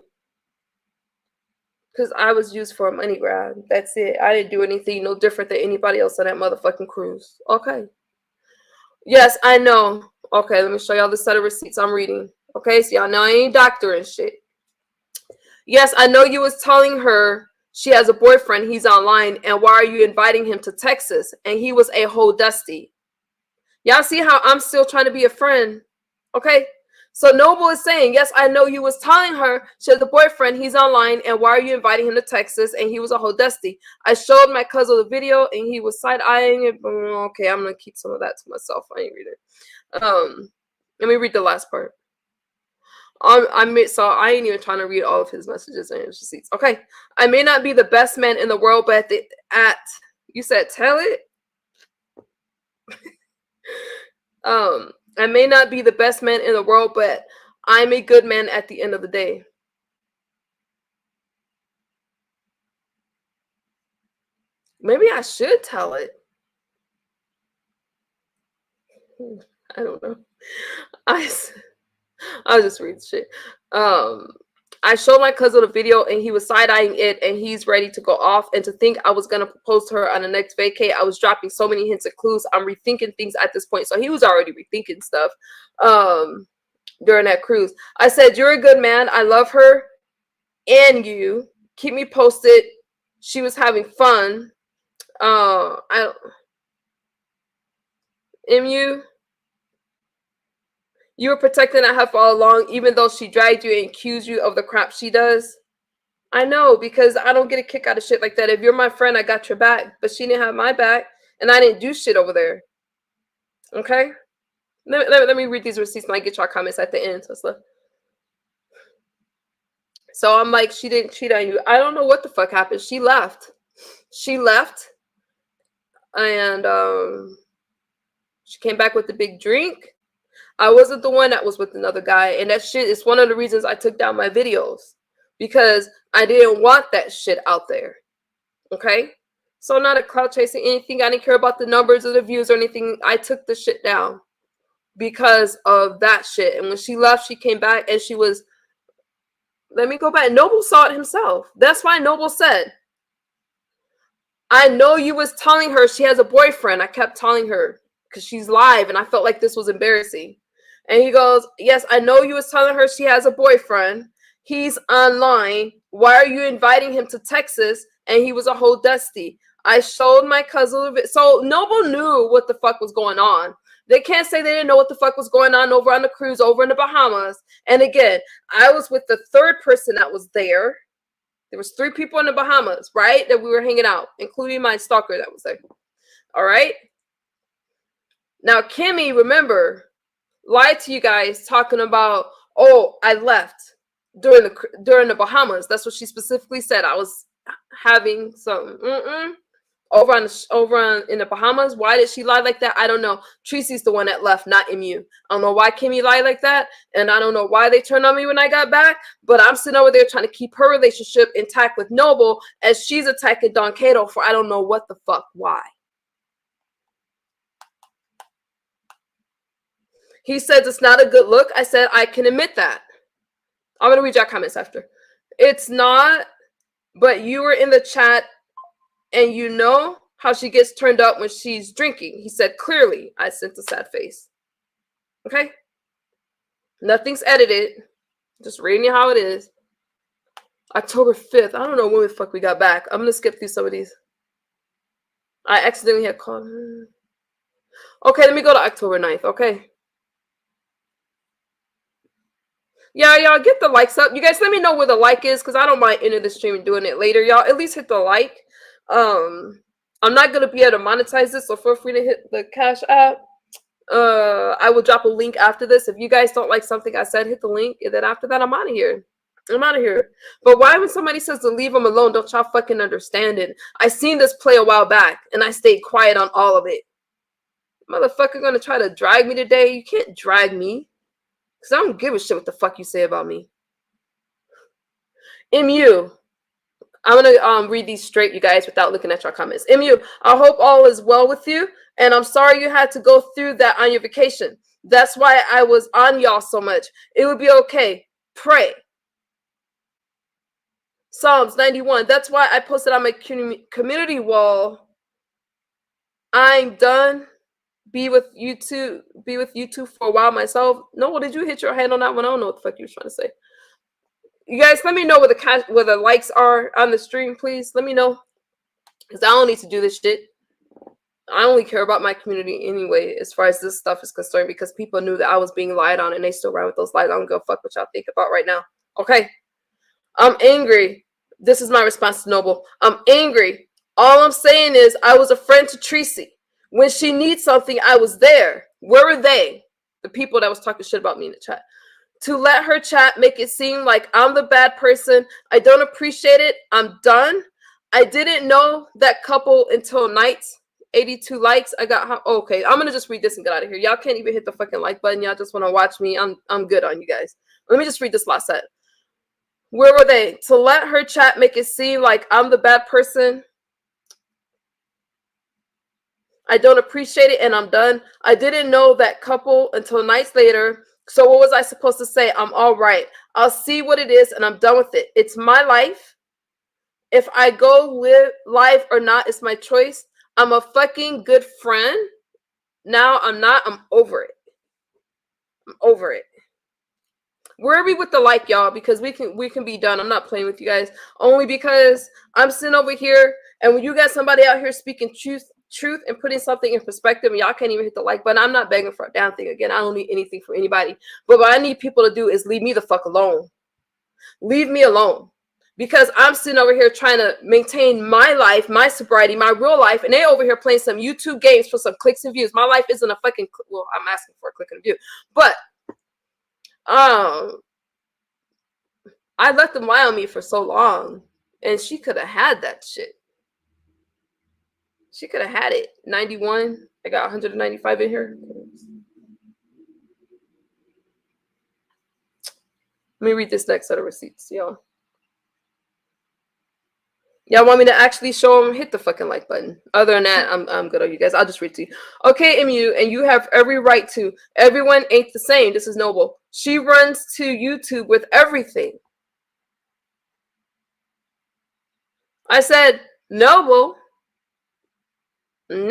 Because I was used for a money grab. That's it. I didn't do anything no different than anybody else on that motherfucking cruise. Okay. Yes, I know. Okay, let me show y'all the set of receipts I'm reading. Okay, so y'all know I ain't doctor and shit. Yes, I know you was telling her she has a boyfriend. He's online. And why are you inviting him to Texas? And he was a whole dusty. Y'all see how I'm still trying to be a friend? Okay. So Noble is saying, yes, I know you was telling her she has a boyfriend. He's online. And why are you inviting him to Texas? And he was a whole dusty. I showed my cousin the video and he was side-eyeing it. Okay, I'm going to keep some of that to myself. I ain't read it. Let me read the last part. So I ain't even trying to read all of his messages and his receipts. Okay. I may not be the best man in the world, but you said tell it? I may not be the best man in the world, but I'm a good man at the end of the day. Maybe I should tell it. I don't know. I'll just read shit. I showed my cousin a video and he was side-eyeing it and he's ready to go off. And to think I was going to propose to her on the next vacay, I was dropping so many hints and clues. I'm rethinking things at this point. So he was already rethinking stuff during that cruise. I said, you're a good man. I love her and you. Keep me posted. She was having fun. You were protecting that heifer all along, even though she dragged you and accused you of the crap she does. I know, because I don't get a kick out of shit like that. If you're my friend, I got your back. But she didn't have my back, and I didn't do shit over there. Okay? Let me read these receipts and I get y'all comments at the end. So I'm like, she didn't cheat on you. I don't know what the fuck happened. She left. And she came back with the big drink. I wasn't the one that was with another guy. And that shit is one of the reasons I took down my videos. Because I didn't want that shit out there. Okay? So I'm not a crowd chasing anything. I didn't care about the numbers or the views or anything. I took the shit down because of that shit. And when she left, she came back and she was, let me go back. Noble saw it himself. That's why Noble said, I know you was telling her she has a boyfriend. I kept telling her because she's live and I felt like this was embarrassing. And he goes, yes, I know you was telling her she has a boyfriend. He's online. Why are you inviting him to Texas? And he was a whole dusty. I showed my cousin. So Noble knew what the fuck was going on. They can't say they didn't know what the fuck was going on over on the cruise over in the Bahamas. And again, I was with the third person that was there. There was 3 people in the Bahamas, right? That we were hanging out, including my stalker that was there. All right. Now, Kimmy, remember, lied to you guys talking about, oh, I left during the Bahamas. That's what she specifically said. I was having some over in the Bahamas. Why did she lie like that? I don't know. Tracy's the one that left, not MU. I don't know why Kimmy lied like that, and I don't know why they turned on me when I got back, but I'm sitting over there trying to keep her relationship intact with Noble as she's attacking Don Cato for I don't know what the fuck why. He says it's not a good look. I said I can admit that. I'm going to read your comments after. It's not, but you were in the chat and you know how she gets turned up when she's drinking. He said, clearly, I sent a sad face. Okay? Nothing's edited. Just reading you how it is. October 5th. I don't know when the fuck we got back. I'm going to skip through some of these. I accidentally had called. Okay, let me go to October 9th. Okay. Yeah, y'all get the likes up. You guys let me know where the like is because I don't mind ending the stream and doing it later. Y'all at least hit the like. I'm not going to be able to monetize this, so feel free to hit the Cash App. I will drop a link after this. If you guys don't like something I said, hit the link. And then after that, I'm out of here. But why when somebody says to leave them alone, don't y'all fucking understand it? I seen this play a while back, and I stayed quiet on all of it. Motherfucker gonna try to drag me today? You can't drag me. Because I don't give a shit what the fuck you say about me. MU. I'm going to read these straight, you guys, without looking at your comments. MU, I hope all is well with you. And I'm sorry you had to go through that on your vacation. That's why I was on y'all so much. It would be okay. Pray. Psalms 91. That's why I posted on my community wall. I'm done. Be with you two for a while myself. No, did you hit your hand on that one? I don't know what the fuck you were trying to say. You guys, let me know where the likes are on the stream, please. Let me know. Because I don't need to do this shit. I only care about my community anyway, as far as this stuff is concerned, because people knew that I was being lied on and they still ran with those lies. I don't give a fuck what y'all think about right now. Okay. I'm angry. This is my response to Noble. I'm angry. All I'm saying is I was a friend to Tracy. When she needs something, I was there. Where were they? The people that was talking shit about me in the chat. To let her chat make it seem like I'm the bad person. I don't appreciate it. I'm done. I didn't know that couple until nights. 82 likes. I got okay. I'm gonna just read this and get out of here. Y'all can't even hit the fucking like button. Y'all just want to watch me. I'm good on you guys. Let me just read this last set. Where were they? To let her chat make it seem like I'm the bad person. I don't appreciate it and I'm done. I didn't know that couple until nights later. So what was I supposed to say? I'm all right. I'll see what it is and I'm done with it. It's my life. If I go live live or not, it's my choice. I'm a fucking good friend. Now I'm not. I'm over it. I'm over it. Where are we with the like, y'all? Because we can be done. I'm not playing with you guys. Only because I'm sitting over here and when you got somebody out here speaking truth and putting something in perspective and y'all can't even hit the like button. I'm not begging for a damn thing. Again, I don't need anything from anybody. But what I need people to do is leave me the fuck alone. Leave me alone. Because I'm sitting over here trying to maintain my life, my sobriety, my real life, and they over here playing some YouTube games for some clicks and views. My life isn't a fucking, well, I'm asking for a click and a view. But I let them lie on me for so long. And she could have had that shit. She could have had it. 91. I got 195 in here. Let me read this next set of receipts, y'all. Y'all want me to actually show them? Hit the fucking like button. Other than that, I'm good on you guys. I'll just read to you. Okay, MU, and you have every right to. Everyone ain't the same. This is Noble. She runs to YouTube with everything. I said, Noble. I'm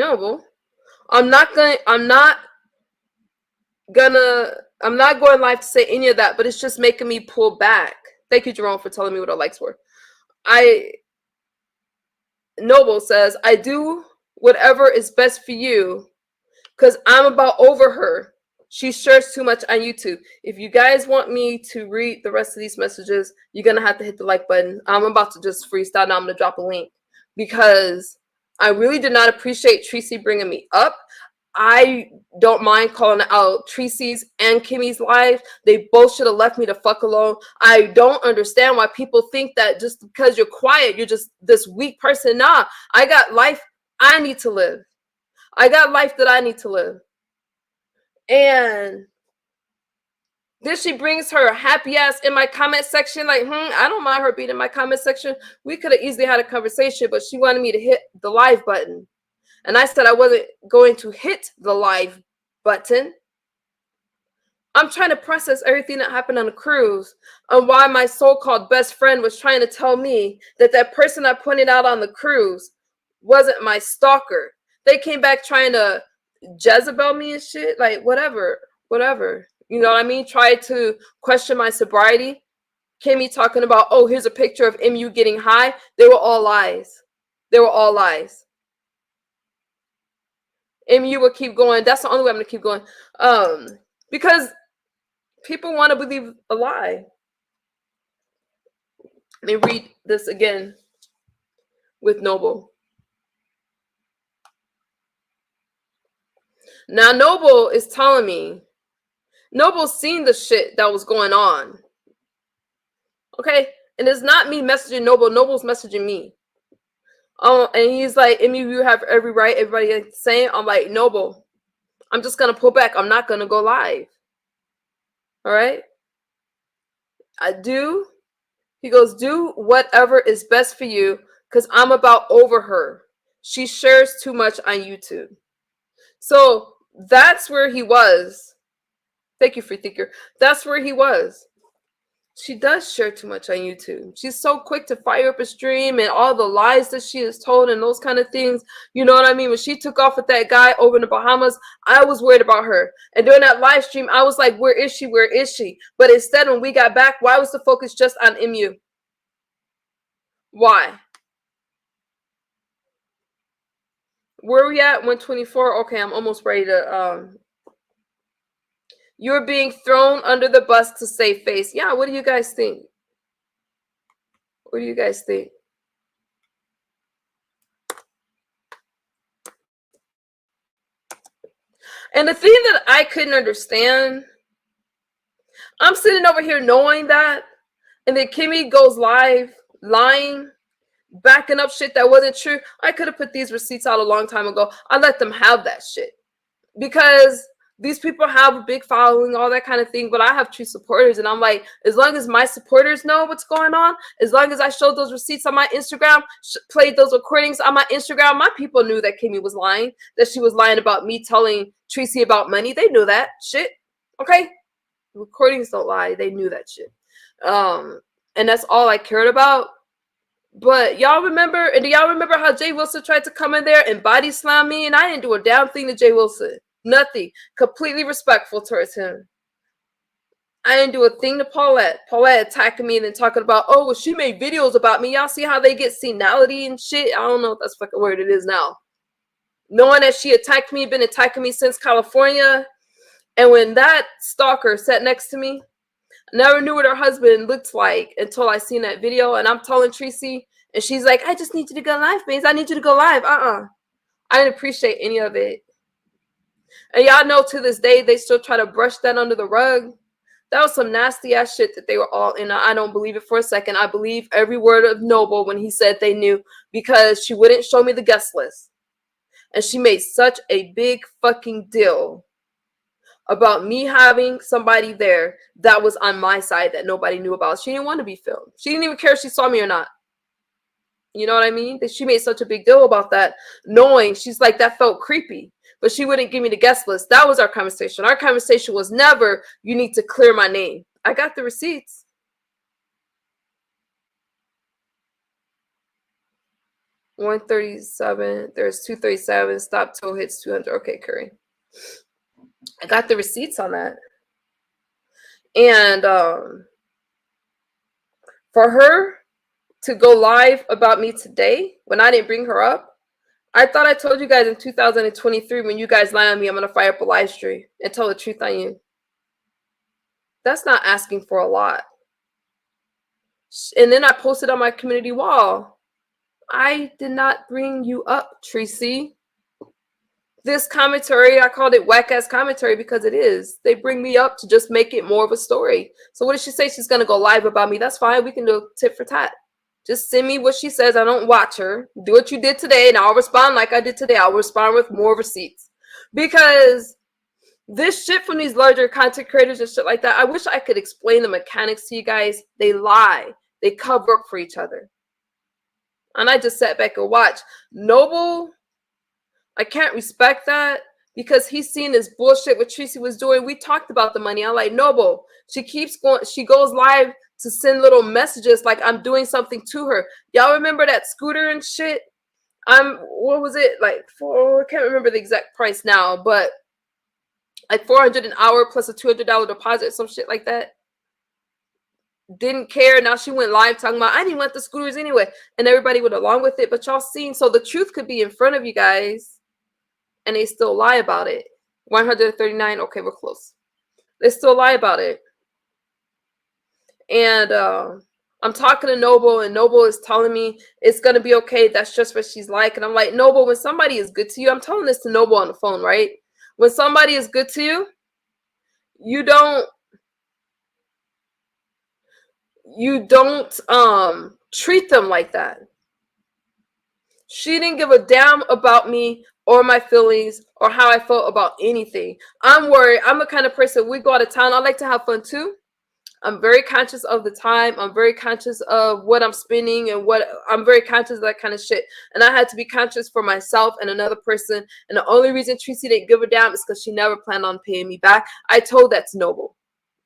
not going live to say any of that, but it's just making me pull back. Thank you, Jerome, for telling me what our likes were. Noble says, I do whatever is best for you because I'm about over her. She shares too much on YouTube. If you guys want me to read the rest of these messages, you're going to have to hit the like button. I'm about to just freestyle. Now I'm going to drop a link because I really did not appreciate Tracy bringing me up. I don't mind calling out Tracy's and Kimmy's lives. They both should have left me the fuck alone. I don't understand why people think that just because you're quiet, you're just this weak person. Nah, I got life I need to live. I got life that I need to live. And then she brings her happy ass in my comment section. Like, I don't mind her being in my comment section. We could have easily had a conversation, but she wanted me to hit the live button. And I said I wasn't going to hit the live button. I'm trying to process everything that happened on the cruise and why my so-called best friend was trying to tell me that that person I pointed out on the cruise wasn't my stalker. They came back trying to Jezebel me and shit. Like, whatever. You know what I mean? Tried to question my sobriety. Kimmy talking about, oh, here's a picture of MU getting high. They were all lies. MU will keep going. That's the only way I'm going to keep going. Because people want to believe a lie. Let me read this again with Noble. Now, Noble is telling me, Noble's seen the shit that was going on. Okay? And it's not me messaging Noble. Noble's messaging me. And he's like, Emmy, you have every right. Everybody saying, I'm like, Noble, I'm just going to pull back. I'm not going to go live. All right? He goes, do whatever is best for you because I'm about over her. She shares too much on YouTube. So that's where he was. Thank you, Free Thinker. That's where he was. She does share too much on YouTube. She's so quick to fire up a stream and all the lies that she is told and those kind of things. You know what I mean? When she took off with that guy over in the Bahamas, I was worried about her. And during that live stream, I was like, where is she? Where is she? But instead, when we got back, why was the focus just on MU? Why? Where are we at? 124? Okay, I'm almost ready to... You're being thrown under the bus to save face. Yeah, what do you guys think? What do you guys think? And the thing that I couldn't understand, I'm sitting over here knowing that, and then Kimmy goes live, lying, backing up shit that wasn't true. I could have put these receipts out a long time ago. I let them have that shit. Because these people have a big following, all that kind of thing, but I have true supporters, and I'm like, as long as my supporters know what's going on, as long as I showed those receipts on my Instagram, played those recordings on my Instagram, my people knew that Kimmy was lying, that she was lying about me telling Tracy about money. They knew that shit. Okay? Recordings don't lie. They knew that shit. And that's all I cared about. But y'all remember, and do y'all remember how Jay Wilson tried to come in there and body slam me, and I didn't do a damn thing to Jay Wilson. Nothing. Completely respectful towards him. I didn't do a thing to Paulette. Paulette attacking me and then talking about, oh, well, she made videos about me. Y'all see how they get senility and shit? I don't know if that's fucking word it is now. Knowing that she attacked me, been attacking me since California. And when that stalker sat next to me, I never knew what her husband looked like until I seen that video. And I'm telling Tracy, and she's like, I just need you to go live, babes. I need you to go live. I didn't appreciate any of it. And y'all know to this day, they still try to brush that under the rug. That was some nasty ass shit that they were all in. I don't believe it for a second. I believe every word of Noble when he said they knew, because she wouldn't show me the guest list. And she made such a big fucking deal about me having somebody there that was on my side that nobody knew about. She didn't want to be filmed. She didn't even care if she saw me or not. You know what I mean? That she made such a big deal about that, knowing she's like, that felt creepy. But she wouldn't give me the guest list. That was our conversation. Our conversation was never, you need to clear my name. I got the receipts. $137. There's 237. Stop till hits 200. Okay, Curry. I got the receipts on that. And for her to go live about me today, when I didn't bring her up, I thought I told you guys in 2023 when you guys lie on me, I'm going to fire up a live stream and tell the truth on you. That's not asking for a lot. And then I posted on my community wall. I did not bring you up, Tracy. This commentary, I called it whack-ass commentary because it is. They bring me up to just make it more of a story. So what did she say? She's going to go live about me. That's fine. We can do tit for tat. Just send me what she says. I don't watch her. Do what you did today, and I'll respond like I did today. I'll respond with more receipts. Because this shit from these larger content creators and shit like that, I wish I could explain the mechanics to you guys. They lie. They cover up for each other. And I just sat back and watched. Noble, I can't respect that because he's seen this bullshit what Tracy was doing. We talked about the money. I'm like, Noble, she keeps going, she goes live to send little messages like I'm doing something to her. Y'all remember that scooter and shit? What was it? Like, I can't remember the exact price now, but like $400 an hour plus a $200 deposit, some shit like that. Didn't care. Now she went live talking about I didn't want the scooters anyway, and everybody went along with it. But y'all seen, so the truth could be in front of you guys, and they still lie about it. 139. Okay, we're close. They still lie about it. And I'm talking to Noble, and Noble is telling me it's gonna be okay. That's just what she's like. And I'm like, Noble, when somebody is good to you, I'm telling this to Noble on the phone, right? When somebody is good to you, you don't treat them like that. She didn't give a damn about me or my feelings or how I felt about anything. I'm worried. I'm the kind of person, we go out of town, I like to have fun too. I'm very conscious of the time. I'm very conscious of what I'm spending and what I'm very conscious of that kind of shit. And I had to be conscious for myself and another person. And the only reason Tracy didn't give a damn is because she never planned on paying me back. I told that to Noble.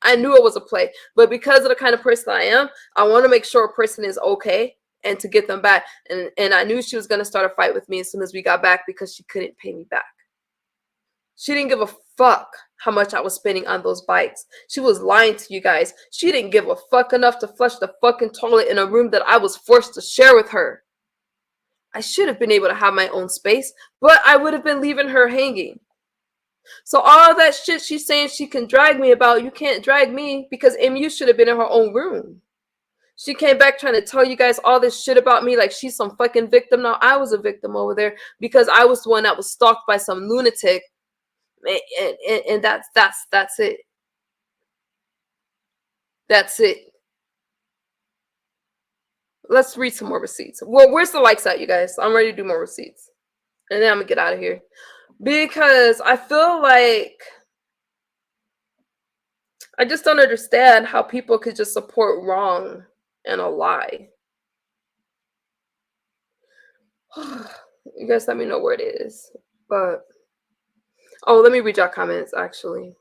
I knew it was a play, but because of the kind of person I am, I want to make sure a person is okay and to get them back. And I knew she was going to start a fight with me as soon as we got back because she couldn't pay me back. She didn't give a fuck how much I was spending on those bikes. She was lying to you guys. She didn't give a fuck enough to flush the fucking toilet in a room that I was forced to share with her. I should have been able to have my own space, but I would have been leaving her hanging. So all that shit she's saying she can drag me about, you can't drag me because MU should have been in her own room. She came back trying to tell you guys all this shit about me like she's some fucking victim. Now I was a victim over there because I was the one that was stalked by some lunatic. And that's it. That's it. Let's read some more receipts. Well, where's the likes at, you guys? I'm ready to do more receipts. And then I'm gonna get out of here. Because I feel like I just don't understand how people could just support wrong and a lie. You guys let me know where it is. But oh, let me read your comments actually.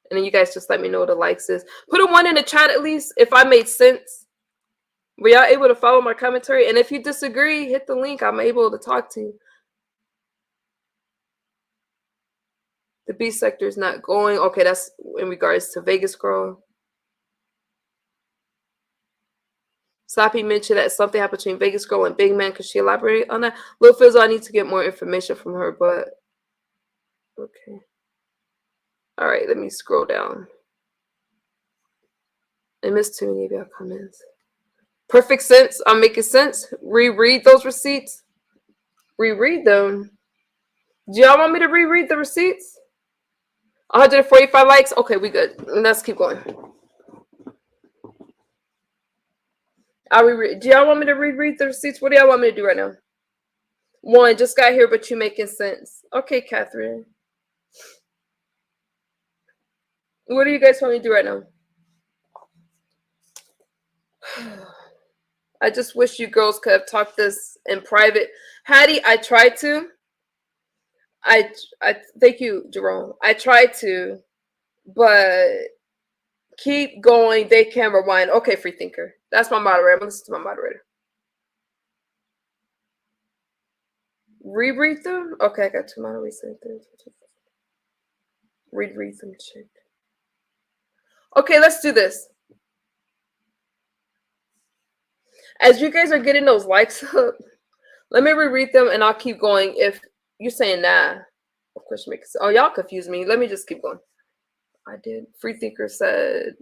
And then you guys just let me know what the likes is. Put a 1 in the chat at least if I made sense. Were y'all able to follow my commentary? And if you disagree, hit the link. I'm able to talk to you. The B sector is not going. Okay, that's in regards to Vegas Girl. Slappy mentioned that something happened between Vegas Girl and Big Man. Could she elaborate on that? Lil Fizzle, I need to get more information from her, but okay. All right, let me scroll down. I missed too many of your comments. Perfect sense. I'm making sense. Reread those receipts. Reread them. Do y'all want me to reread the receipts? 145 likes. Okay, we good. Let's keep going. I'll reread. Do y'all want me to reread the receipts? What do y'all want me to do right now? 1, just got here, but you making sense. Okay, Catherine. What do you guys want me to do right now? I just wish you girls could have talked this in private. Hattie, I tried to. I thank you, Jerome. I tried to, but keep going. They can rewind. Okay, free thinker. That's my moderator. I'm gonna listen to my moderator. Reread them? Okay, I got 2 moderators. Reread them. Check. Okay, let's do this. As you guys are getting those likes up, Let me reread them and I'll keep going. If you're saying nah, of course you make it. Oh, y'all confuse me. Let me just keep going. I did. Free Thinker said,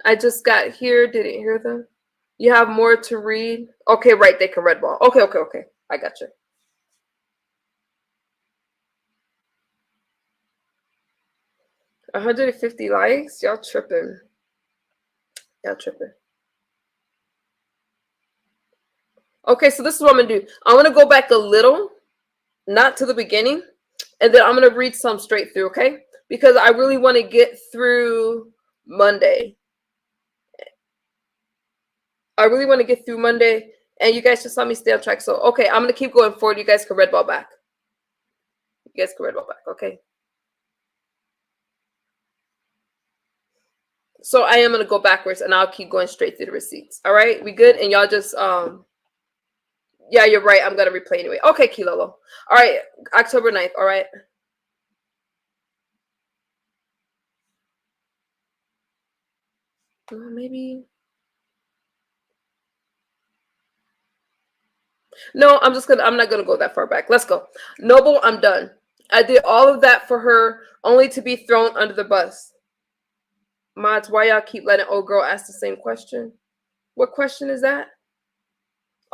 I just got here. Didn't hear them. You have more to read. Okay, right. They can red ball. Okay. I got you. $150 likes. Y'all tripping. Okay, so this is what I'm gonna do. I'm gonna go back a little, not to the beginning, and then I'm gonna read some straight through. Okay, because I really want to get through Monday. And you guys just let me stay on track. So, okay, I'm gonna keep going forward. You guys can red ball back. Okay. So I am gonna go backwards, and I'll keep going straight through the receipts. All right, we good? And y'all just yeah, you're right. I'm gonna replay anyway. Okay, Kilolo. All right, October 9th. All right. Maybe. No, I'm not gonna go that far back. Let's go. Noble, I'm done. I did all of that for her only to be thrown under the bus. Mods, why y'all keep letting old girl ask the same question? What question is that?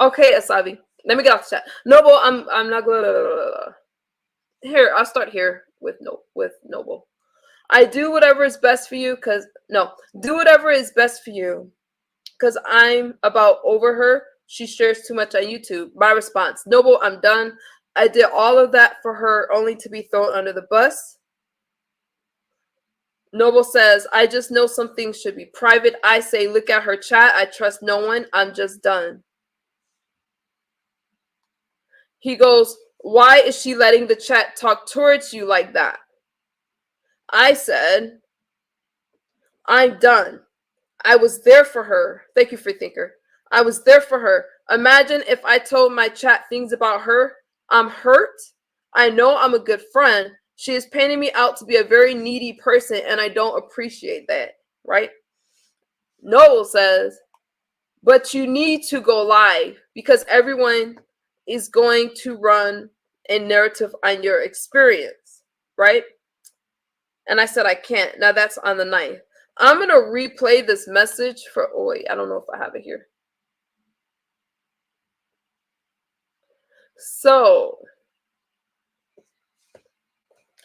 Okay, Asabi. Let me get off the chat. Noble, I'm not gonna here, I'll start here with Noble. I do whatever is best for you do whatever is best for you. Cause I'm about over her. She shares too much on YouTube. My response, Noble, I'm done. I did all of that for her only to be thrown under the bus. Noble says, I just know some things should be private. I say, look at her chat. I trust no one. I'm just done. He goes, why is she letting the chat talk towards you like that? I said, I'm done. I was there for her. Thank you, Free Thinker. I was there for her. Imagine if I told my chat things about her. I'm hurt. I know I'm a good friend. She is painting me out to be a very needy person, and I don't appreciate that, right? Noel says, but you need to go live because everyone is going to run a narrative on your experience, right? And I said, I can't. Now that's on the 9th. I'm going to replay this message for, oh wait, I don't know if I have it here. So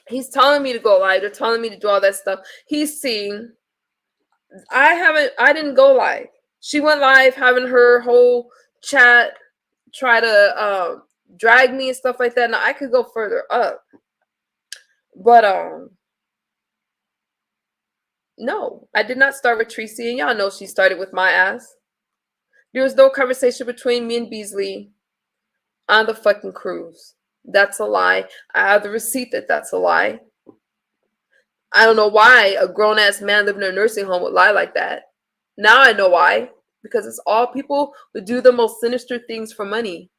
he's telling me to go live. They're telling me to do all that stuff. He's seeing, I didn't go live. She went live having her whole chat try to drag me and stuff like that. Now I could go further up. But no, I did not start with Tracy, and y'all know she started with my ass. There was no conversation between me and Beasley on the fucking cruise. That's a lie. I have the receipt that that's a lie. I don't know why a grown-ass man living in a nursing home would lie like that. Now I know why. Because it's all people who do the most sinister things for money.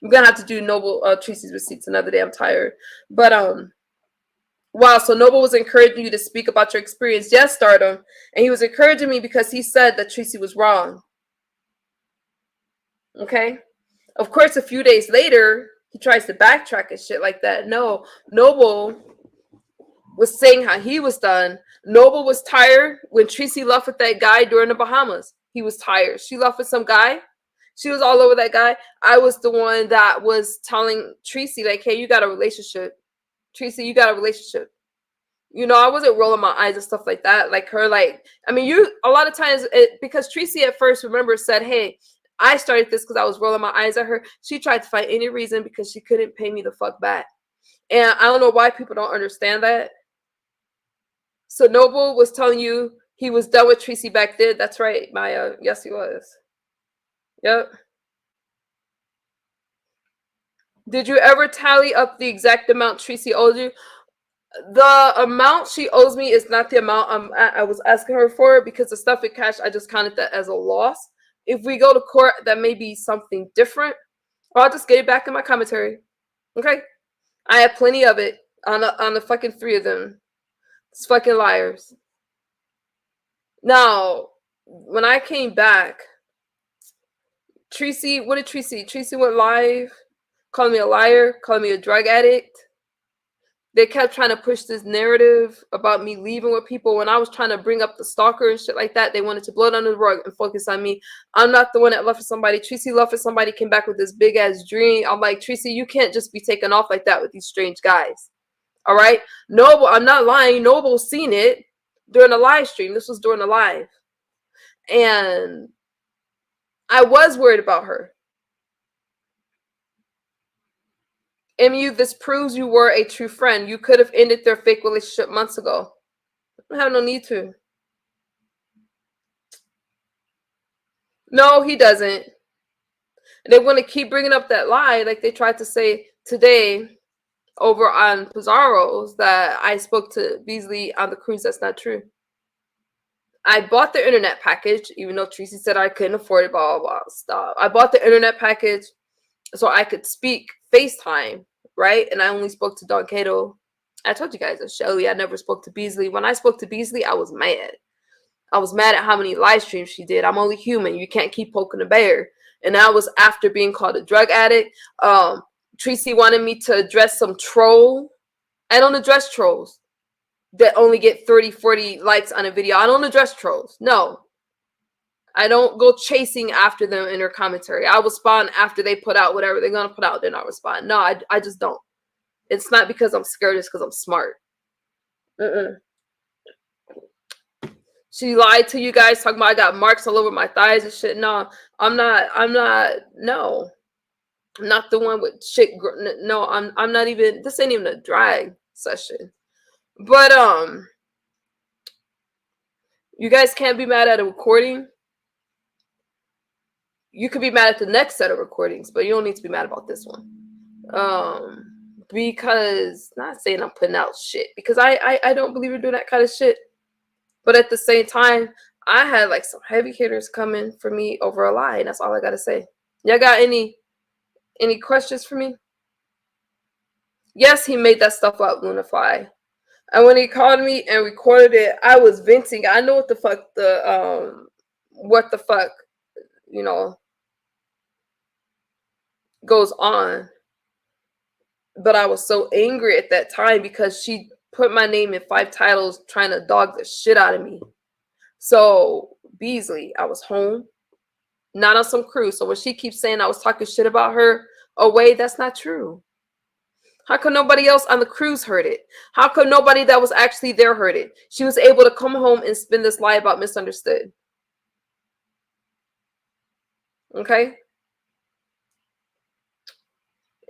I'm gonna have to do Noble Tracy's receipts another day. I'm tired. But wow, so Noble was encouraging you to speak about your experience. Yes, Stardom. And he was encouraging me because he said that Tracy was wrong. Okay? Of course, a few days later, he tries to backtrack and shit like that. No, Noble was saying how he was done. Noble was tired when Tracy left with that guy during the Bahamas. He was tired. She left with some guy. She was all over that guy. I was the one that was telling Tracy, like, hey, you got a relationship. Tracy, you got a relationship. You know, I wasn't rolling my eyes and stuff like that. Like her, like, I mean, a lot of times, because Tracy at first, remember, said, hey, I started this because I was rolling my eyes at her. She tried to find any reason because she couldn't pay me the fuck back. And I don't know why people don't understand that. So Noble was telling you he was done with Tracy back then. That's right, Maya. Yes, he was. Yep. Did you ever tally up the exact amount Tracy owed you? The amount she owes me is not the amount I was asking her for, because the stuff in cash, I just counted that as a loss. If we go to court, that may be something different. Or I'll just get it back in my commentary. Okay? I have plenty of it on the fucking 3 of them. It's fucking liars. Now, when I came back, Tracy, what did Tracy? Tracy went live, calling me a liar, calling me a drug addict. They kept trying to push this narrative about me leaving with people. When I was trying to bring up the stalker and shit like that, they wanted to blow it under the rug and focus on me. I'm not the one that left for somebody. Tracy left for somebody, came back with this big ass dream. I'm like, Tracy, you can't just be taken off like that with these strange guys. All right? Noble, I'm not lying. Noble seen it during a live stream. This was during a live. And I was worried about her. MU, this proves you were a true friend. You could have ended their fake relationship months ago. I have no need to. No, he doesn't. They want to keep bringing up that lie, like they tried to say today over on Pizarro's that I spoke to Beasley on the cruise. That's not true. I bought the internet package, even though Tracy said I couldn't afford it, blah, blah, blah, stop. I bought the internet package so I could speak FaceTime, right? And I only spoke to Don Cato. I told you guys, Shelly, I never spoke to Beasley. When I spoke to Beasley, I was mad. I was mad at how many live streams she did. I'm only human. You can't keep poking the bear. And that was after being called a drug addict. Tracy wanted me to address some troll. I don't address trolls that only get 30, 40 likes on a video. I don't address trolls. No. I don't go chasing after them in their commentary. I respond after they put out whatever they're going to put out. Then I respond. No, I just don't. It's not because I'm scared. It's because I'm smart. She lied to you guys talking about I got marks all over my thighs and shit. No, I'm not, no. I'm not the one with shit. No, I'm not even, this ain't even a drag session. But, you guys can't be mad at a recording. You could be mad at the next set of recordings, but you don't need to be mad about this one. Because, not saying I'm putting out shit, because I don't believe in doing that kind of shit. But at the same time, I had like some heavy hitters coming for me over a lie, and that's all I gotta say. Y'all got any questions for me? Yes, he made that stuff up, Lunafly. And when he called me and recorded it, I was venting. I know what the fuck you know, goes on. But I was so angry at that time because she put my name in 5 titles trying to dog the shit out of me. So, Beasley, I was home, not on some cruise. So when she keeps saying I was talking shit about her away, that's not true. How come nobody else on the cruise heard it? How come nobody that was actually there heard it? She was able to come home and spin this lie about misunderstood. Okay?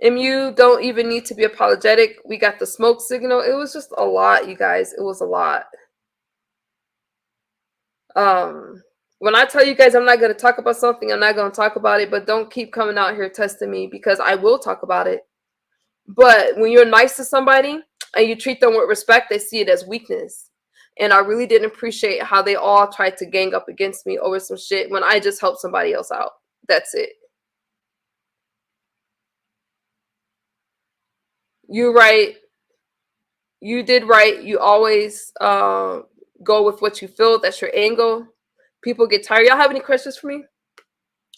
MU don't even need to be apologetic. We got the smoke signal. It was just a lot, you guys. It was a lot. When I tell you guys I'm not going to talk about something, I'm not going to talk about it, but don't keep coming out here testing me because I will talk about it. But when you're nice to somebody and you treat them with respect, they see it as weakness. And I really didn't appreciate how they all tried to gang up against me over some shit when I just helped somebody else out. That's it. You're right. You did right. You always go with what you feel. That's your angle. People get tired. Y'all have any questions for me?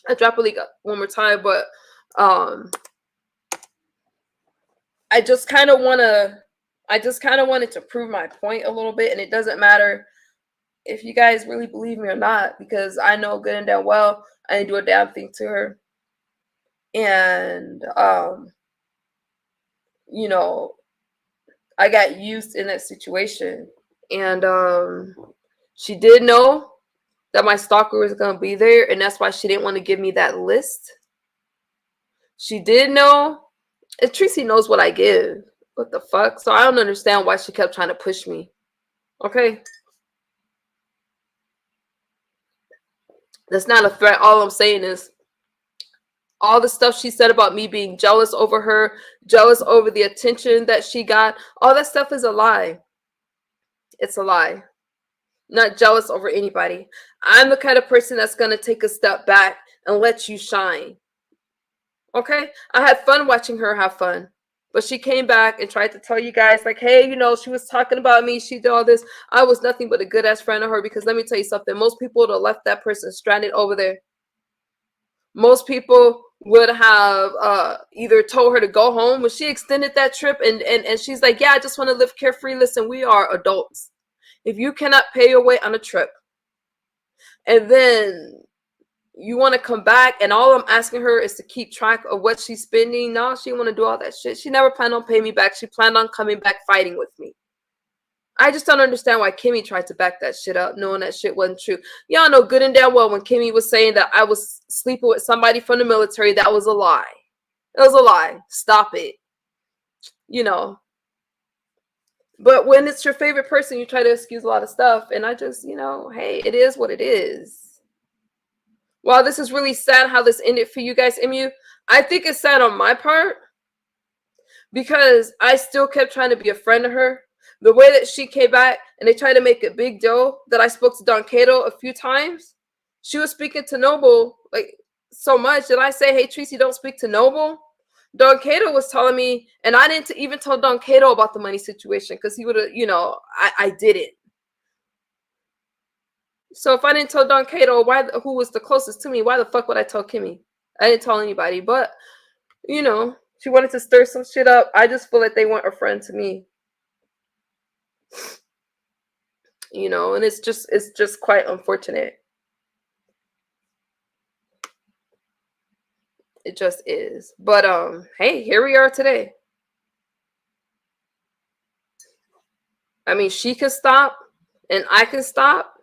I drop a link one more time, but I just kind of wanted to prove my point a little bit, and it doesn't matter if you guys really believe me or not, because I know good and damn well I didn't do a damn thing to her. And you know, I got used in that situation, and she did know that my stalker was gonna be there, and that's why she didn't want to give me that list. She did know. And Tracy knows what I give. What the fuck? So I don't understand why she kept trying to push me. Okay? That's not a threat. All I'm saying is all the stuff she said about me being jealous over her, jealous over the attention that she got, all that stuff is a lie. It's a lie. Not jealous over anybody. I'm the kind of person that's going to take a step back and let you shine. Okay? I had fun watching her have fun. But she came back and tried to tell you guys, like, hey, you know, she was talking about me. She did all this. I was nothing but a good-ass friend of her, because let me tell you something. Most people would have left that person stranded over there. Most people would have either told her to go home when she extended that trip, and she's like, yeah, I just want to live carefree. Listen, we are adults. If you cannot pay your way on a trip and then you want to come back and all I'm asking her is to keep track of what she's spending, no, she want to do all that shit. She never planned on paying me back. She planned on coming back fighting with me. I just don't understand why Kimmy tried to back that shit up, knowing that shit wasn't true. Y'all know good and damn well when Kimmy was saying that I was sleeping with somebody from the military, that was a lie. It was a lie. Stop it. You know. But when it's your favorite person, you try to excuse a lot of stuff. And I just, you know, hey, it is what it is. While this is really sad how this ended for you guys, MU, I think it's sad on my part because I still kept trying to be a friend to her. The way that she came back and they tried to make a big deal that I spoke to Don Cato a few times. She was speaking to Noble like so much. Did I say, hey, Tracy, don't speak to Noble? Don Cato was telling me, and I didn't even tell Don Cato about the money situation because he would have, you know, I didn't. So if I didn't tell Don Cato, who was the closest to me, why the fuck would I tell Kimmy? I didn't tell anybody, but, you know, she wanted to stir some shit up. I just feel like they weren't a friend to me. You know, and it's just quite unfortunate. It just is. But hey, here we are today. I mean, she can stop and I can stop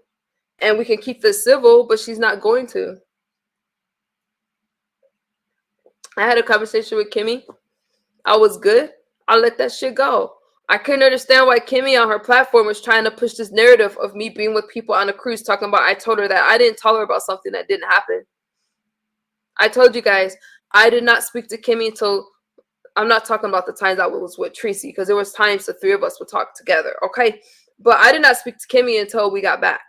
and we can keep this civil, but she's not going to. I had a conversation with Kimmy. I was good. I let that shit go. I couldn't understand why Kimmy on her platform was trying to push this narrative of me being with people on a cruise, talking about I told her that. I didn't tell her about something that didn't happen. I told you guys, I did not speak to Kimmy until, I'm not talking about the times I was with Tracy, because there was times the three of us would talk together, okay? But I did not speak to Kimmy until we got back,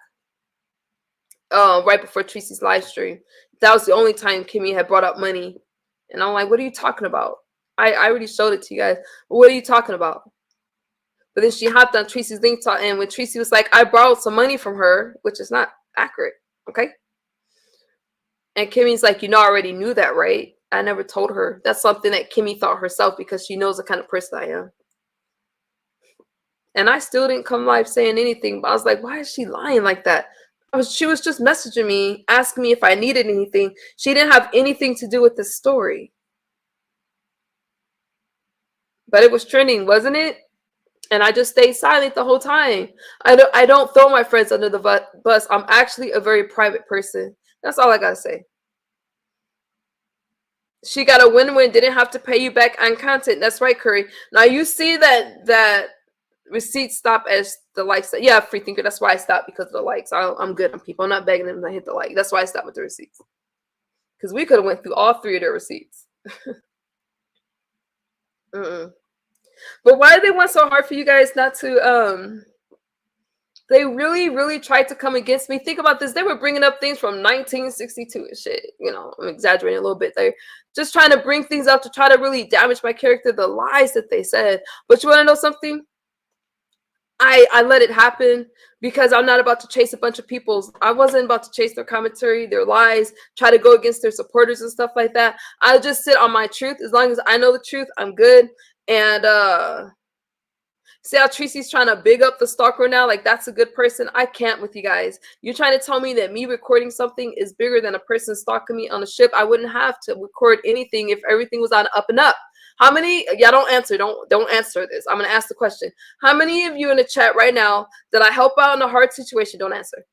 right before Tracy's live stream. That was the only time Kimmy had brought up money. And I'm like, what are you talking about? I already showed it to you guys. What are you talking about? But then she hopped on Tracy's link talk, and when Tracy was like, I borrowed some money from her, which is not accurate, okay? And Kimmy's like, you know, I already knew that, right? I never told her. That's something that Kimmy thought herself because she knows the kind of person I am. And I still didn't come live saying anything, but I was like, why is she lying like that? She was just messaging me, asking me if I needed anything. She didn't have anything to do with this story. But it was trending, wasn't it? And I just stayed silent the whole time. I don't throw my friends under the bus. I'm actually a very private person. That's all I gotta say. She got a win-win. Didn't have to pay you back on content. That's right, Curry. Now you see that receipts stop as the likes. Yeah, free thinker. That's why I stopped, because of the likes. I'm good on people. I'm not begging them to hit the like. That's why I stopped with the receipts. Because we could have went through all three of their receipts. But why do they want so hard for you guys not to they really tried to come against me. Think about this. They were bringing up things from 1962 and shit. You know, I'm exaggerating a little bit there. Just trying to bring things up to try to really damage my character, the lies that they said. But you want to know something? I let it happen because I'm not about to chase a bunch of people's. I wasn't about to chase their commentary, their lies, try to go against their supporters and stuff like that. I'll just sit on my truth. As long as I know the truth, I'm good. And see how Tracy's trying to big up the stalker now? Like, that's a good person. I can't with you guys. You're trying to tell me that me recording something is bigger than a person stalking me on a ship? I wouldn't have to record anything if everything was on up and up. How many? Yeah, don't answer. Don't answer this. I'm going to ask the question. How many of you in the chat right now did I help out in a hard situation? Don't answer.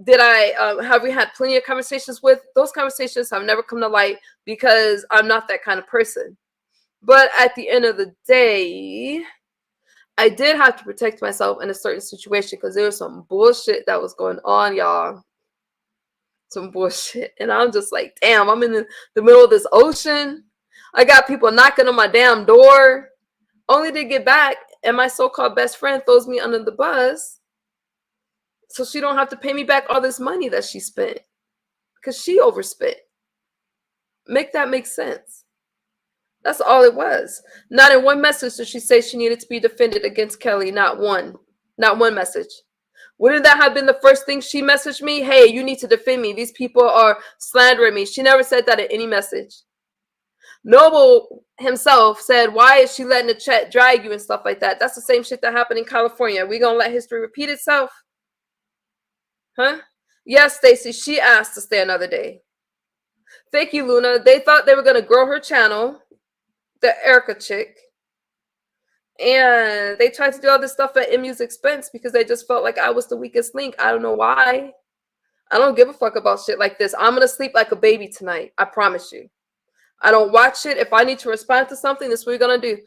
Did I, have we had plenty of conversations with? Those conversations have never come to light because I'm not that kind of person. But at the end of the day, I did have to protect myself in a certain situation because there was some bullshit that was going on, y'all. Some bullshit. And I'm just like, damn, I'm in the middle of this ocean. I got people knocking on my damn door. Only to get back, and my so-called best friend throws me under the bus so she don't have to pay me back all this money that she spent because she overspent. Make that make sense. That's all it was. Not in one message did she say she needed to be defended against Kelly. Not one. Not one message. Wouldn't that have been the first thing she messaged me? Hey, you need to defend me. These people are slandering me. She never said that in any message. Noble himself said, why is she letting the chat drag you and stuff like that? That's the same shit that happened in California. Are we gonna let history repeat itself? Huh? Yes, Stacy, she asked to stay another day. Thank you, Luna. They thought they were gonna grow her channel, the Erica chick. And they tried to do all this stuff at MU's expense because they just felt like I was the weakest link. I don't know why. I don't give a fuck about shit like this. I'm gonna sleep like a baby tonight. I promise you. I don't watch it. If I need to respond to something, this is what we're gonna do.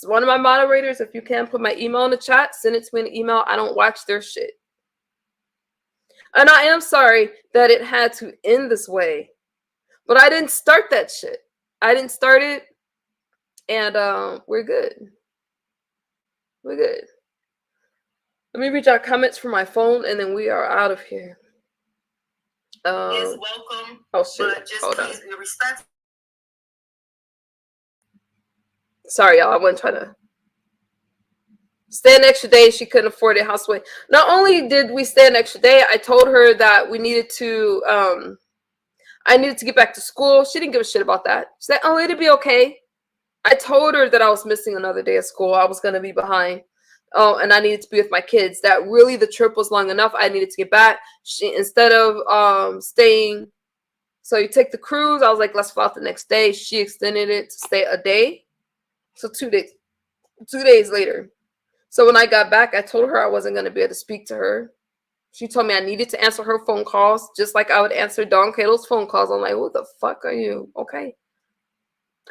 One of my moderators, if you can put my email in the chat, send it to me in an email. I don't watch their shit. And I am sorry that it had to end this way. But I didn't start that shit. I didn't start it. And we're good. We're good. Let me read out comments from my phone and then we are out of here. Is welcome. Oh shit. But just please be respectful. Sorry, y'all. I wasn't trying to stay an extra day. She couldn't afford it. Houseway. Not only did we stay an extra day, I told her that we needed to I needed to get back to school. She didn't give a shit about that. She said, oh, it'll be okay. I told her that I was missing another day of school. I was going to be behind. Oh, and I needed to be with my kids. That really the trip was long enough. I needed to get back. She, instead of staying, so you take the cruise. I was like, let's fly out the next day. She extended it to stay a day. So 2 days. 2 days later. So when I got back, I told her I wasn't going to be able to speak to her. She told me I needed to answer her phone calls, just like I would answer Dawn Cato's phone calls. I'm like, who the fuck are you? Okay.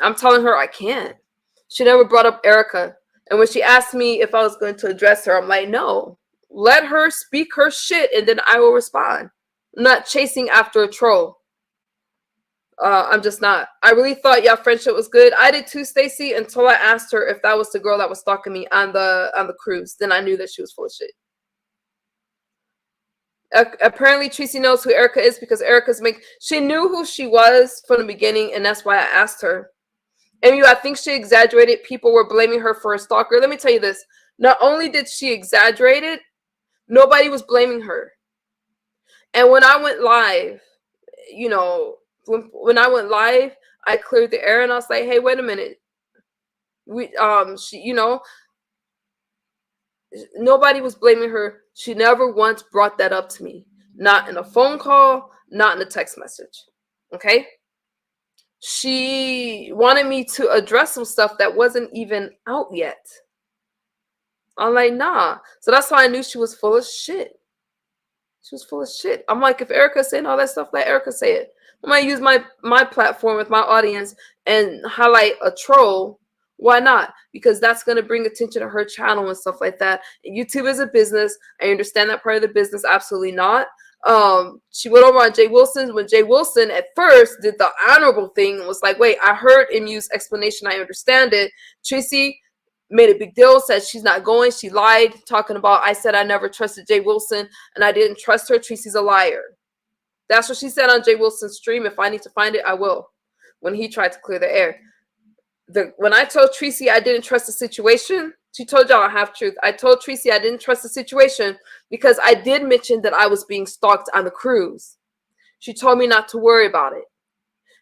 I'm telling her I can't. She never brought up Erica. And when she asked me if I was going to address her, I'm like, no. Let her speak her shit and then I will respond. I'm not chasing after a troll. I'm just not. I really thought y'all friendship was good. I did too, Stacy, until I asked her if that was the girl that was stalking me on the cruise. Then I knew that she was full of shit. Apparently Tracy knows who Erica is because she knew who she was from the beginning, and that's why I asked her. And I think she exaggerated. People were blaming her for a stalker. Let me tell you this. Not only did she exaggerate it, nobody was blaming her. And when I went live, when I went live, I cleared the air and I was like, hey, wait a minute. Nobody was blaming her. She never once brought that up to me. Not in a phone call, not in a text message. Okay? She wanted me to address some stuff that wasn't even out yet. I'm like, nah. So that's why I knew she was full of shit. She was full of shit. I'm like, if Erica's saying all that stuff, let Erica say it. I'm going to use my platform with my audience and highlight a troll. Why not? Because that's going to bring attention to her channel and stuff like that. And YouTube is a business. I understand that part of the business. Absolutely not. She went over on Jay Wilson's when Jay Wilson at first did the honorable thing and was like, wait, I heard MU's explanation. I understand it. Tracy made a big deal, said she's not going. She lied, talking about, I said I never trusted Jay Wilson and I didn't trust her. Tracy's a liar. That's what she said on Jay Wilson's stream. If I need to find it, I will. When he tried to clear the air. When I told Tracy I didn't trust the situation, she told y'all half truth. I told Tracy I didn't trust the situation because I did mention that I was being stalked on the cruise. She told me not to worry about it.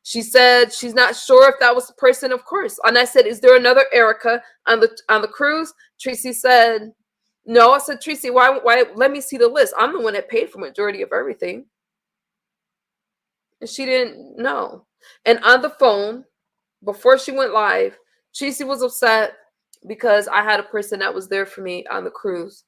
She said she's not sure if that was the person, of course. And I said, is there another Erica on the cruise? Tracy said, no. I said, Tracy, why let me see the list. I'm the one that paid for majority of everything. And she didn't know. And on the phone, before she went live, Tracy was upset because I had a person that was there for me on the cruise.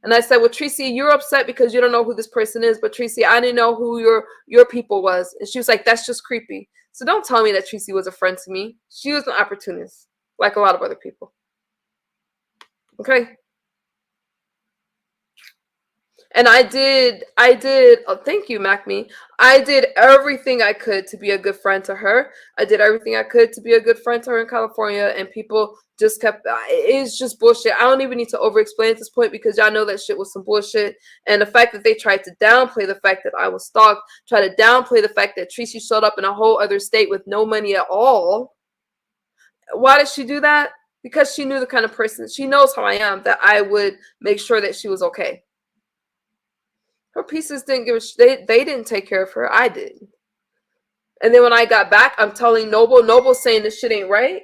And I said, well, Tracy, you're upset because you don't know who this person is. But Tracy, I didn't know who your people was. And she was like, that's just creepy. So don't tell me that Tracy was a friend to me. She was an opportunist, like a lot of other people. Okay? And I did, oh, thank you, MacMe. I did everything I could to be a good friend to her. I did everything I could to be a good friend to her in California, and people just kept, it's just bullshit. I don't even need to over-explain at this point because y'all know that shit was some bullshit. And the fact that they tried to downplay the fact that I was stalked, try to downplay the fact that Tracy showed up in a whole other state with no money at all. Why did she do that? Because she knew the kind of person, she knows how I am, that I would make sure that she was okay. Her pieces didn't give a they didn't take care of her. I did. And then when I got back, I'm telling Noble's saying this shit ain't right.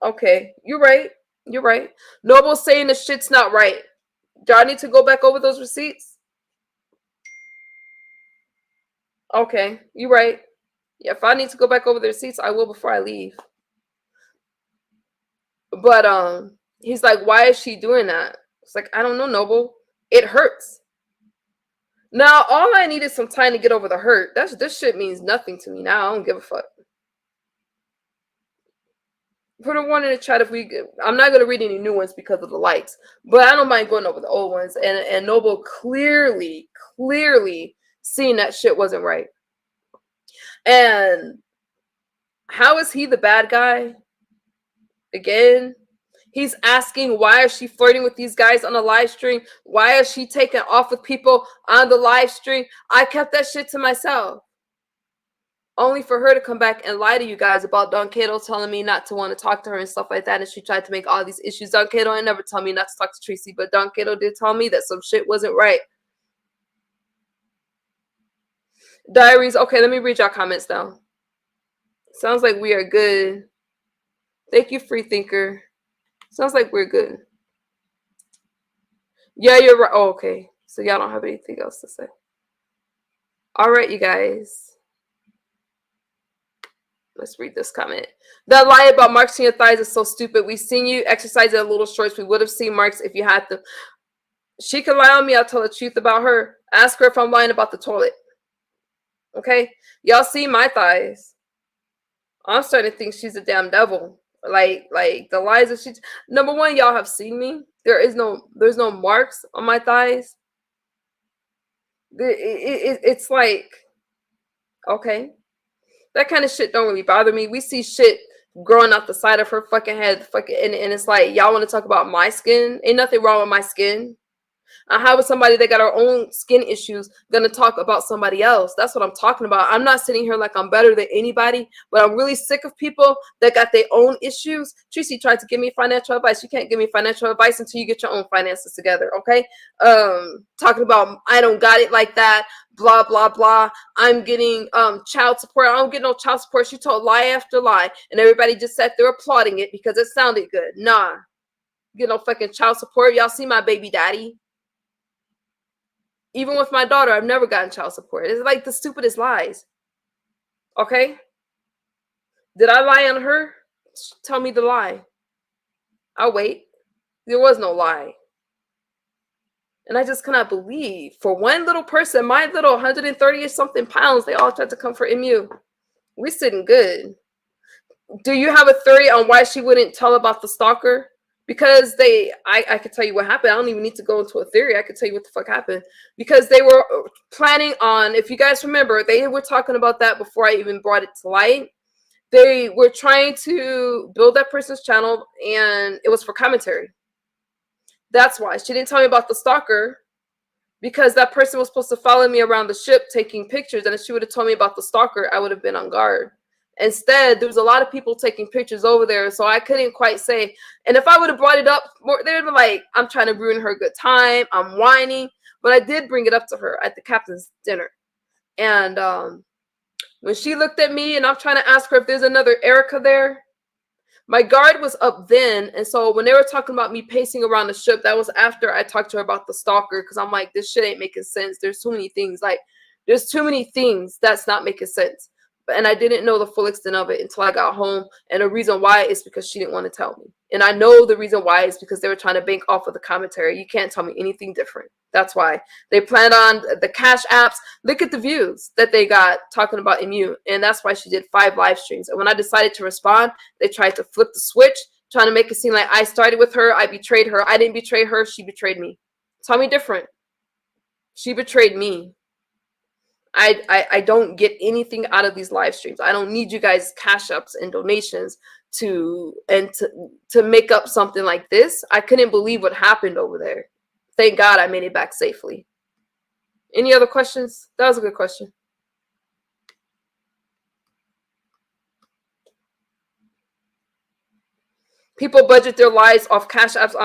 Okay, you're right. You're right. Noble's saying this shit's not right. Do I need to go back over those receipts? Okay, you're right. Yeah, if I need to go back over the receipts, I will before I leave. But he's like, why is she doing that? It's like, I don't know, Noble. It hurts. Now, all I need is some time to get over the hurt. This shit means nothing to me now. I don't give a fuck. Put a one in the chat if we. I'm not gonna read any new ones because of the likes, but I don't mind going over the old ones. And Noble clearly seeing that shit wasn't right. And how is he the bad guy? Again, he's asking, why is she flirting with these guys on the live stream? Why is she taking off with people on the live stream? I kept that shit to myself. Only for her to come back and lie to you guys about Don Cato telling me not to want to talk to her and stuff like that. And she tried to make all these issues. Don Cato ain't never tell me not to talk to Tracy, but Don Cato did tell me that some shit wasn't right. Diaries. Okay, let me read y'all comments now. Sounds like we are good. Thank you, free thinker. Sounds like we're good. Yeah, you're right. Oh, okay. So y'all don't have anything else to say. All right, you guys. Let's read this comment. That lie about marks on your thighs is so stupid. We've seen you exercising a little shorts. We would have seen marks if you had them. She can lie on me. I'll tell the truth about her. Ask her if I'm lying about the toilet. Okay? Y'all see my thighs. I'm starting to think she's a damn devil. Like the lies that she. Number one, y'all have seen me. There's no marks on my thighs. It's like, okay. That kind of shit don't really bother me. We see shit growing out the side of her fucking head, and it's like, y'all want to talk about my skin? Ain't nothing wrong with my skin. How is somebody that got our own skin issues gonna talk about somebody else? That's what I'm talking about. I'm not sitting here like I'm better than anybody, but I'm really sick of people that got their own issues. Tracy tried to give me financial advice. You can't give me financial advice until you get your own finances together, okay? Talking about I don't got it like that, blah blah blah. I'm getting child support. I don't get no child support. She told lie after lie, and everybody just sat there applauding it because it sounded good. Nah, get no fucking child support. Y'all see my baby daddy? Even with my daughter, I've never gotten child support. It's like the stupidest lies. Okay? Did I lie on her? Tell me the lie. I'll wait. There was no lie. And I just cannot believe for one little person, my little 130 or something pounds, they all tried to come for MU. We're sitting good. Do you have a theory on why she wouldn't tell about the stalker? Because I could tell you what happened. I don't even need to go into a theory. I could tell you what the fuck happened. Because they were planning on, if you guys remember, they were talking about that before I even brought it to light. They were trying to build that person's channel, and it was for commentary. That's why. She didn't tell me about the stalker, because that person was supposed to follow me around the ship taking pictures, and if she would have told me about the stalker, I would have been on guard. Instead, there was a lot of people taking pictures over there, so I couldn't quite say. And if I would have brought it up more, they'd be like, I'm trying to ruin her good time. I'm whining. But I did bring it up to her at the captain's dinner. And when she looked at me and I'm trying to ask her if there's another Erica there, my guard was up then. And so when they were talking about me pacing around the ship, that was after I talked to her about the stalker, because I'm like, this shit ain't making sense. There's too many things. Like, there's too many things that's not making sense. And I didn't know the full extent of it until I got home. And the reason why is because she didn't want to tell me. And I know the reason why is because they were trying to bank off of the commentary. You can't tell me anything different. That's why. They planned on the cash apps. Look at the views that they got talking about MU. And that's why she did 5 live streams. And when I decided to respond, they tried to flip the switch, trying to make it seem like I started with her. I betrayed her. I didn't betray her. She betrayed me. Tell me different. She betrayed me. I don't get anything out of these live streams. I don't need you guys' cash ups and donations to make up something like this. I couldn't believe what happened over there. Thank God I made it back safely. Any other questions? That was a good question. People budget their lives off cash apps.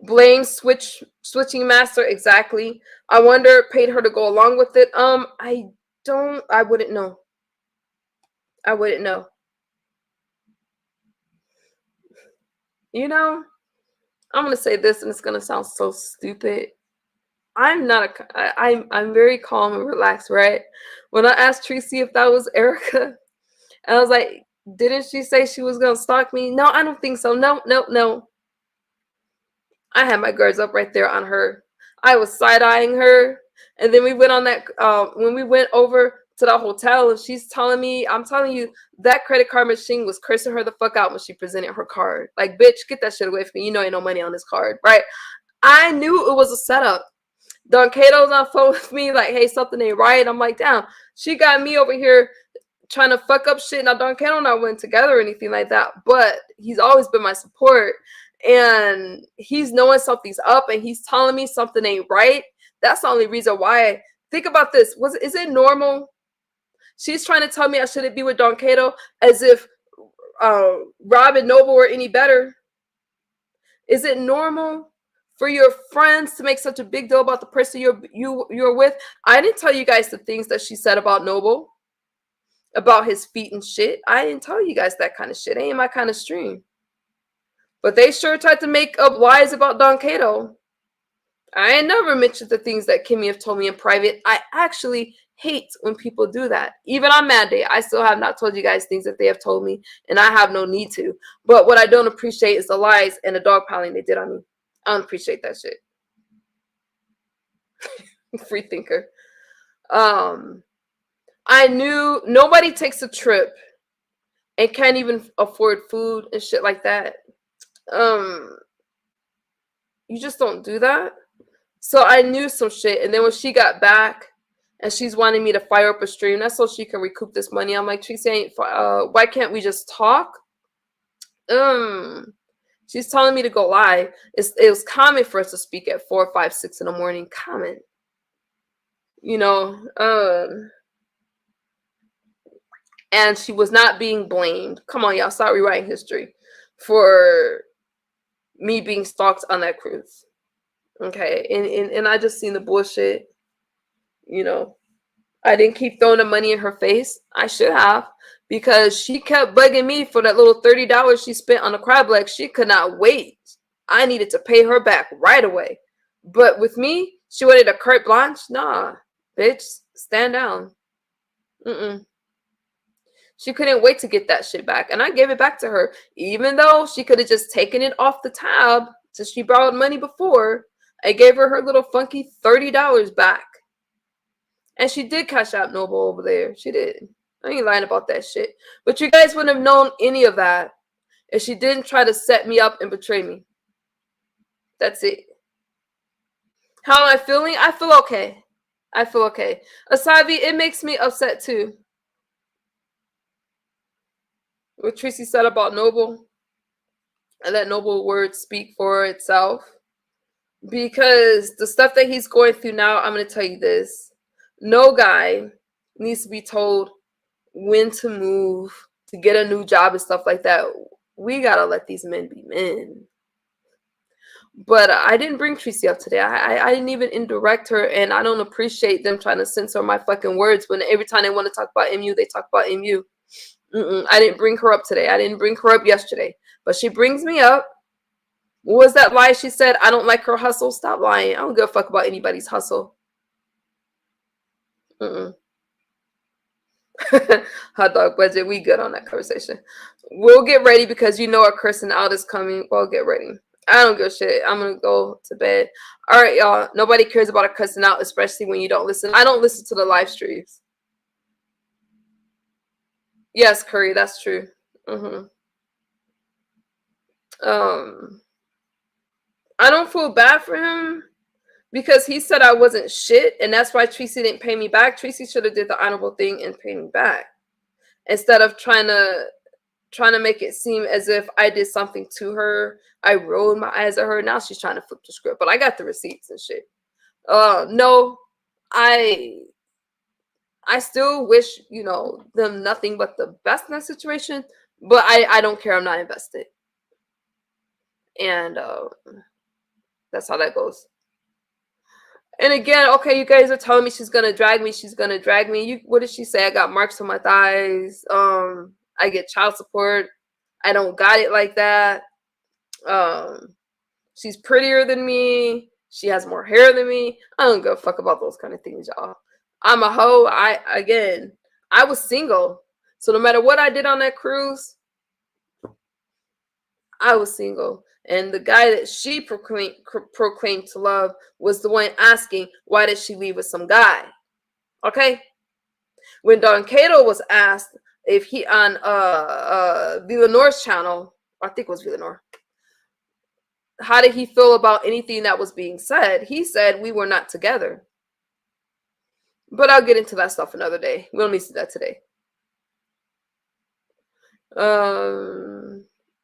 Blame switching master, exactly. I wonder paid her to go along with it. I wouldn't know. I wouldn't know. You know, I'm gonna say this and it's gonna sound so stupid. I'm very calm and relaxed, right? When I asked Tracy if that was Erica, and I was like, didn't she say she was gonna stalk me? No, I don't think so. No, no, no. I had my guards up right there on her. I was side-eyeing her. And then we went on that, when we went over to the hotel, and she's telling me, I'm telling you, that credit card machine was cursing her the fuck out when she presented her card. Like, bitch, get that shit away from me. You know ain't no money on this card, right? I knew it was a setup. Don Cato's on phone with me, like, hey, something ain't right. I'm like, damn, she got me over here trying to fuck up shit. Now, Don Cato and I went together or anything like that, but he's always been my support. And he's knowing something's up and he's telling me something ain't right. That's the only reason why. Think about this. Is it normal? She's trying to tell me I shouldn't be with Don Cato as if Rob and Noble were any better. Is it normal for your friends to make such a big deal about the person you're with? I didn't tell you guys the things that she said about Noble, about his feet and shit. I didn't tell you guys that kind of shit. It ain't my kind of stream. But they sure tried to make up lies about Don Cato. I ain't never mentioned the things that Kimmy have told me in private. I actually hate when people do that. Even on Mad Day, I still have not told you guys things that they have told me, and I have no need to. But what I don't appreciate is the lies and the dogpiling they did on me. I don't appreciate that shit. Free thinker. I knew nobody takes a trip and can't even afford food and shit like that. You just don't do that. So I knew some shit, and then when she got back and she's wanting me to fire up a stream, that's so she can recoup this money. I'm like, Tracy, why can't we just talk? She's telling me to go live. It was common for us to speak at 4, 5, 6 in the morning. Common, you know. And she was not being blamed. Come on, y'all, start rewriting history for me being stalked on that cruise. Okay, and I just seen the bullshit. You know, I didn't keep throwing the money in her face. I should have, because she kept bugging me for that little $30 she spent on the crab leg. She could not wait. I needed to pay her back right away. But with me, she wanted a carte blanche. Nah, bitch, stand down. She couldn't wait to get that shit back. And I gave it back to her, even though she could have just taken it off the tab since she borrowed money before. I gave her little funky $30 back. And she did cash out Noble over there. She did. I ain't lying about that shit. But you guys wouldn't have known any of that if she didn't try to set me up and betray me. That's it. How am I feeling? I feel okay. I feel okay. Asabi, it makes me upset too. What Tracy said about Noble, and that Noble words speak for itself. Because the stuff that he's going through now, I'm going to tell you this. No guy needs to be told when to move, to get a new job and stuff like that. We got to let these men be men. But I didn't bring Tracy up today. I didn't even indirect her, and I don't appreciate them trying to censor my fucking words when every time they want to talk about MU, they talk about MU. I didn't bring her up today. I didn't bring her up yesterday. But she brings me up. What was that lie she said? I don't like her hustle. Stop lying. I don't give a fuck about anybody's hustle. Hot dog budget. We good on that conversation. We'll get ready because you know our cursing out is coming. We'll get ready. I don't give a shit. I'm going to go to bed. All right, y'all. Nobody cares about a cussing out, especially when you don't listen. I don't listen to the live streams. Yes, Curry, that's true. I don't feel bad for him because he said I wasn't shit, and that's why Tracy didn't pay me back. Tracy should have did the honorable thing and paid me back instead of trying to make it seem as if I did something to her. I rolled my eyes at her. Now she's trying to flip the script, but I got the receipts and shit. No, I still wish, them nothing but the best in that situation, but I don't care. I'm not invested. And That's how that goes. And again, okay, you guys are telling me she's gonna drag me. She's gonna drag me. What did she say? I got marks on my thighs. I get child support. I don't got it like that. She's prettier than me. She has more hair than me. I don't give a fuck about those kind of things, y'all. I'm a hoe. I was single. So no matter what I did on that cruise, I was single. And the guy that she proclaimed to love was the one asking, why did she leave with some guy? Okay? When Don Cato was asked if he on Villanore's channel, I think it was Villanore, how did he feel about anything that was being said? He said we were not together. But I'll get into that stuff another day. We don't need to do that today.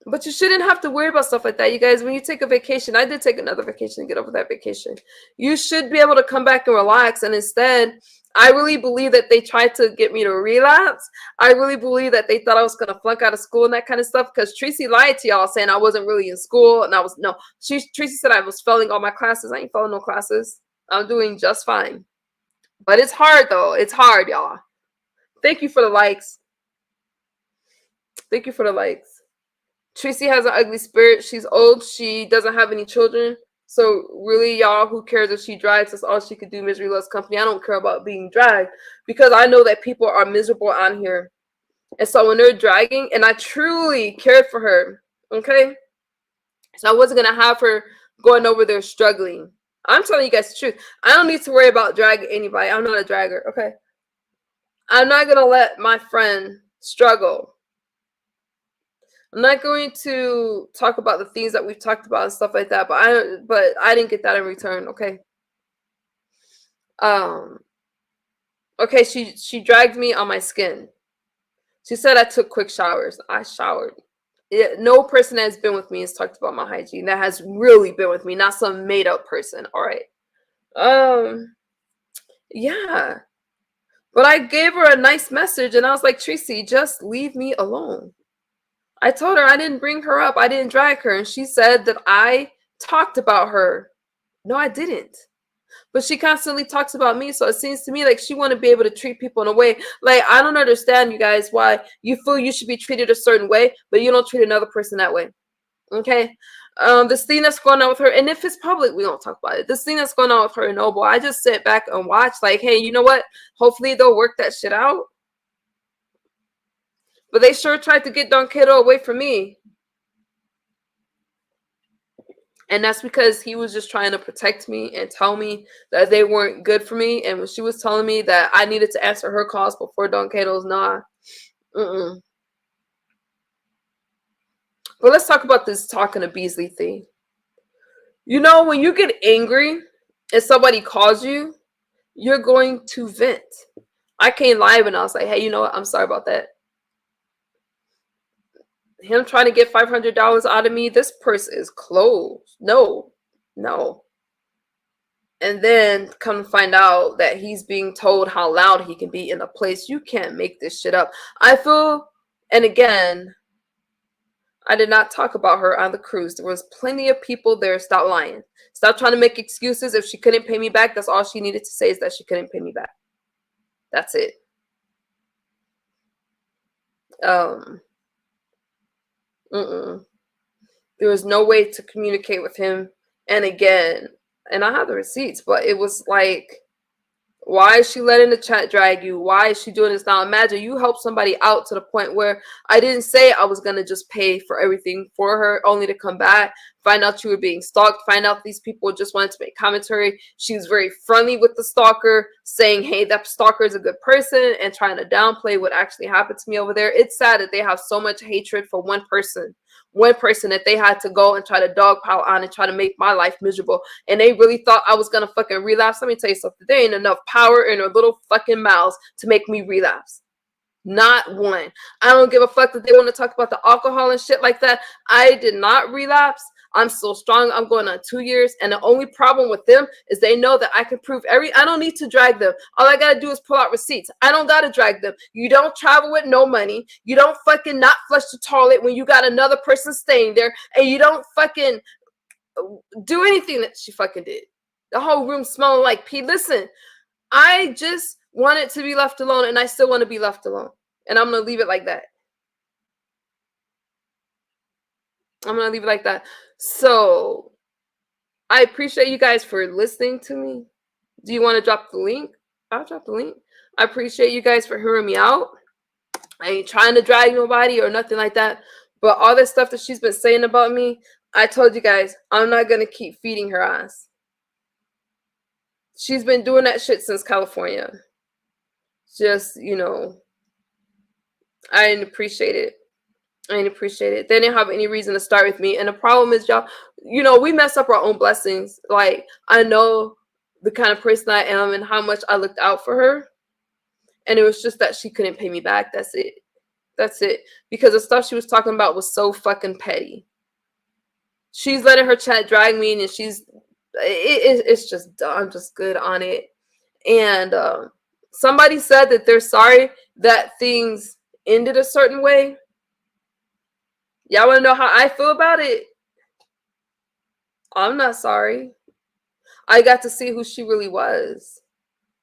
But you shouldn't have to worry about stuff like that, you guys. When you take a vacation, I did take another vacation to get over that vacation. You should be able to come back and relax. And instead, I really believe that they tried to get me to relapse. I really believe that they thought I was going to flunk out of school and that kind of stuff. Because Tracy lied to y'all saying I wasn't really in school. And Tracy said I was failing all my classes. I ain't failing no classes. I'm doing just fine. But it's hard, though. It's hard, y'all. Thank you for the likes. Thank you for the likes. Tracy has an ugly spirit. She's old. She doesn't have any children. So really, y'all, who cares if she drags? That's all she could do. Misery loves company. I don't care about being dragged because I know that people are miserable on here. And so when they're dragging, and I truly cared for her, okay? So I wasn't going to have her going over there struggling. I'm telling you guys the truth. I don't need to worry about dragging anybody. I'm not a dragger, okay? I'm not going to let my friend struggle. I'm not going to talk about the things that we've talked about and stuff like that, but I didn't get that in return, okay? Okay, she dragged me on my skin. She said I took quick showers. I showered. No person that has been with me has talked about my hygiene. That has really been with me, not some made up person. All right. Yeah. But I gave her a nice message and I was like, Tracy, just leave me alone. I told her I didn't bring her up. I didn't drag her. And she said that I talked about her. No, I didn't. But she constantly talks about me. So it seems to me like she want to be able to treat people in a way. Like, I don't understand, you guys, why you feel you should be treated a certain way, but you don't treat another person that way. Okay? This thing that's going on with her, and if it's public, we don't talk about it. This thing that's going on with her and Noble, I just sit back and watch like, hey, you know what? Hopefully they'll work that shit out. But they sure tried to get Don Cato away from me. And that's because he was just trying to protect me and tell me that they weren't good for me. And when she was telling me that I needed to answer her calls before Don Cato's, nah. But let's talk about this talking to Beasley thing. You know, when you get angry and somebody calls you, you're going to vent. I came live and I was like, hey, you know what? I'm sorry about that. Him trying to get $500 out of me, this purse is closed. No. And then come to find out that he's being told how loud he can be in a place. You can't make this shit up. I feel, and again, I did not talk about her on the cruise. There was plenty of people there. Stop lying. Stop trying to make excuses. If she couldn't pay me back, that's all she needed to say is that she couldn't pay me back. That's it. There was no way to communicate with him. And again, and I have the receipts, but it was like, why is she letting the chat drag you? Why is she doing this now? Imagine you help somebody out to the point where I didn't say I was going to just pay for everything for her, only to come back, find out you were being stalked, find out these people just wanted to make commentary. She was very friendly with the stalker, saying, hey, that stalker is a good person, and trying to downplay what actually happened to me over there. It's sad that they have so much hatred for one person that they had to go and try to dogpile on and try to make my life miserable. And they really thought I was going to fucking relapse. Let me tell you something. There ain't enough power in their little fucking mouths to make me relapse. Not one. I don't give a fuck that they want to talk about the alcohol and shit like that. I did not relapse. I'm still strong. I'm going on 2 years. And the only problem with them is they know that I can prove I don't need to drag them. All I got to do is pull out receipts. I don't got to drag them. You don't travel with no money. You don't fucking not flush the toilet when you got another person staying there. And you don't fucking do anything that she fucking did. The whole room smelling like pee. Listen, I just wanted to be left alone, and I still want to be left alone. And I'm going to leave it like that. I'm going to leave it like that. So I appreciate you guys for listening to me. Do you want to drop the link? I'll drop the link. I appreciate you guys for hearing me out. I ain't trying to drag nobody or nothing like that. But all this stuff that she's been saying about me, I told you guys, I'm not going to keep feeding her ass. She's been doing that shit since California. Just, you know, I didn't appreciate it. I didn't appreciate it. They didn't have any reason to start with me. And the problem is, y'all, you know, we mess up our own blessings. Like, I know the kind of person I am and how much I looked out for her. And it was just that she couldn't pay me back. That's it. That's it. Because the stuff she was talking about was so fucking petty. She's letting her chat drag me, and it's just, I'm just good on it. And somebody said that they're sorry that things ended a certain way. Y'all want to know how I feel about it? I'm not sorry. I got to see who she really was.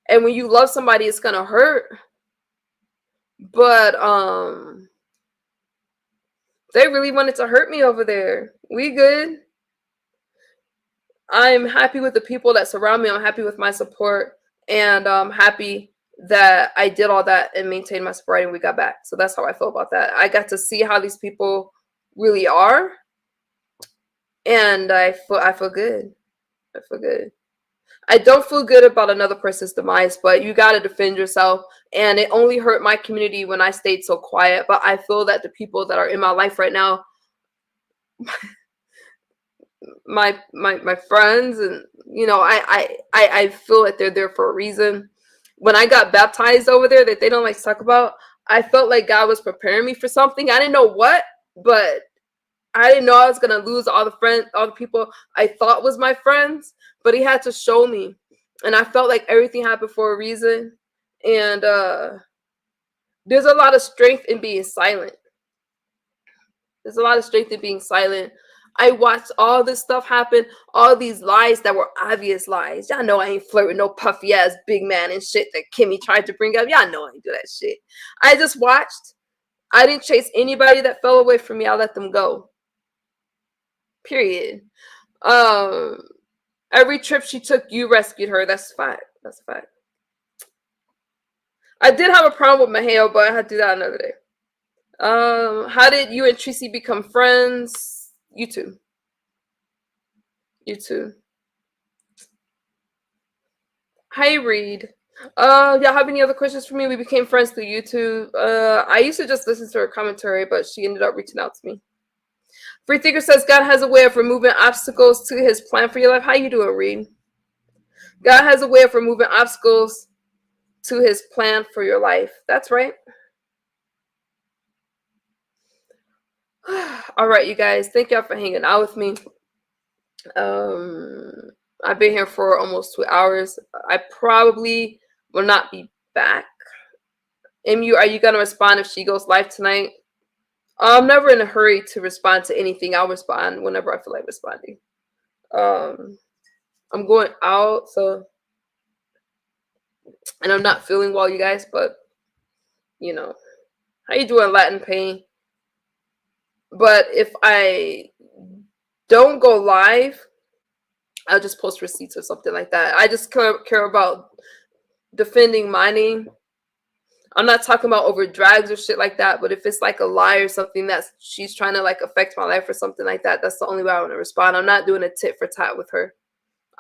And when you love somebody, it's going to hurt. But they really wanted to hurt me over there. We good. I'm happy with the people that surround me. I'm happy with my support. And I'm happy that I did all that and maintained my sobriety and we got back. So that's how I feel about that. I got to see how these people really are. And I feel good. I feel good. I don't feel good about another person's demise, but you got to defend yourself. And it only hurt my community when I stayed so quiet. But I feel that the people that are in my life right now, my friends, and you know, I feel that they're there for a reason. When I got baptized over there, that they don't like to talk about, I felt like God was preparing me for something. I didn't know what, but I didn't know I was gonna lose all the people I thought was my friends, but he had to show me. And I felt like everything happened for a reason. And there's a lot of strength in being silent. There's a lot of strength in being silent. I watched all this stuff happen, all these lies that were obvious lies. Y'all know I ain't flirting no puffy ass big man and shit that Kimmy tried to bring up. Y'all know I ain't do that shit. I just watched. I didn't chase anybody that fell away from me. I let them go. Period. Every trip she took, you rescued her. That's a fact. That's a fact. I did have a problem with Maheo, but I had to do that another day. How did you and Tracy become friends? You two. Hi, Reed. Y'all have any other questions for me? We became friends through YouTube. I used to just listen to her commentary, but she ended up reaching out to me. Free Thinker says God has a way of removing obstacles to his plan for your life. How you doing, Reed? God has a way of removing obstacles to his plan for your life. That's right. All right, you guys. Thank y'all for hanging out with me. I've been here for almost 2 hours. I probably will not be back. MU, are you going to respond if she goes live tonight? I'm never in a hurry to respond to anything. I'll respond whenever I feel like responding. I'm going out, so, and I'm not feeling well, you guys, but, you know, how you doing, Latin Pain? But if I don't go live, I'll just post receipts or something like that. I just care about defending my name. I'm not talking about over drags or shit like that, but if it's like a lie or something that she's trying to like affect my life or something like that, that's the only way I want to respond. I'm not doing a tit for tat with her.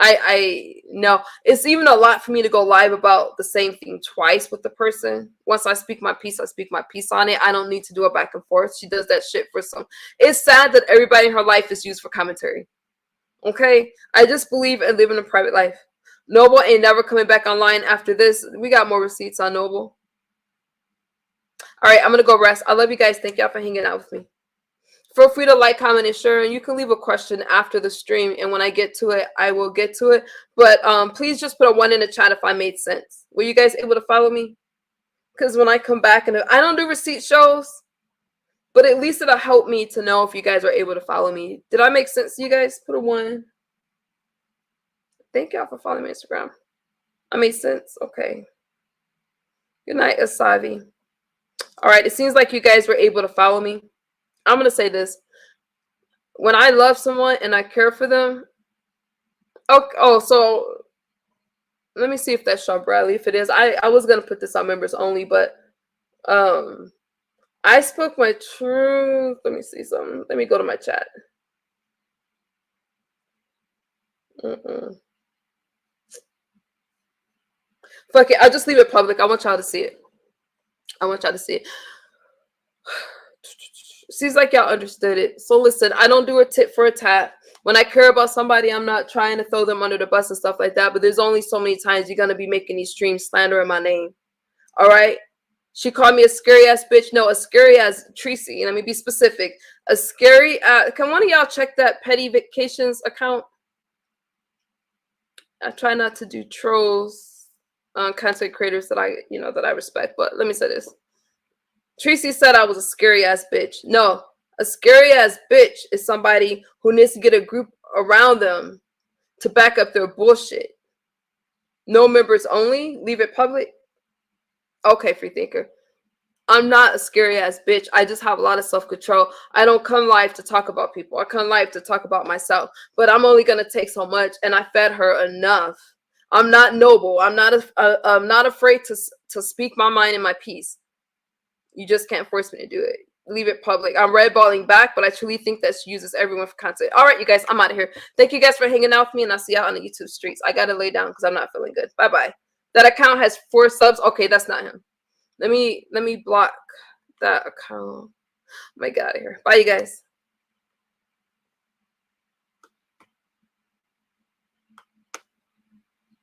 I know it's even a lot for me to go live about the same thing twice with the person. Once I speak my piece, I speak my piece on it. I don't need to do it back and forth. She does that shit for some. It's sad that everybody in her life is used for commentary. Okay? I just believe in living a private life. Noble ain't never coming back online after this. We got more receipts on Noble. All right, I'm going to go rest. I love you guys. Thank y'all for hanging out with me. Feel free to like, comment, and share. And you can leave a question after the stream. And when I get to it, I will get to it. But please just put a 1 in the chat if I made sense. Were you guys able to follow me? Because when I come back, and I don't do receipt shows. But at least it'll help me to know if you guys are able to follow me. Did I make sense to you guys? Put a 1. Thank y'all for following me on Instagram. I made sense? Okay. Good night, Asavi. All right, it seems like you guys were able to follow me. I'm going to say this. When I love someone and I care for them, so let me see if that's Shaw Bradley. If it is, I was going to put this on members only, but I spoke my truth. Let me see something. Let me go to my chat. Fuck it. I'll just leave it public. I want y'all to see it. I want y'all to see it. Seems like y'all understood it. So listen, I don't do a tit for a tat. When I care about somebody, I'm not trying to throw them under the bus and stuff like that. But there's only so many times you're going to be making these streams slandering my name. All right? She called me a scary ass bitch. No, a scary ass Tracy. Let me be specific. A scary can one of y'all check that Petty Vacations account? I try not to do trolls on content creators that I respect. But let me say this. Tracy said I was a scary ass bitch. No, a scary ass bitch is somebody who needs to get a group around them to back up their bullshit. No members only. Leave it public. Okay, free thinker. I'm not a scary ass bitch. I just have a lot of self-control. I don't come live to talk about people. I come live to talk about myself. But I'm only gonna take so much, and I fed her enough. I'm not noble. I'm not afraid to speak my mind and my piece. You just can't force me to do it. Leave it public. I'm redballing back, but I truly think that she uses everyone for content. All right, you guys, I'm out of here. Thank you guys for hanging out with me, and I'll see y'all on the YouTube streets. I gotta lay down because I'm not feeling good. Bye-bye. That account has 4 subs. Okay, that's not him. Let me block that account. Oh my God, here. Bye, you guys.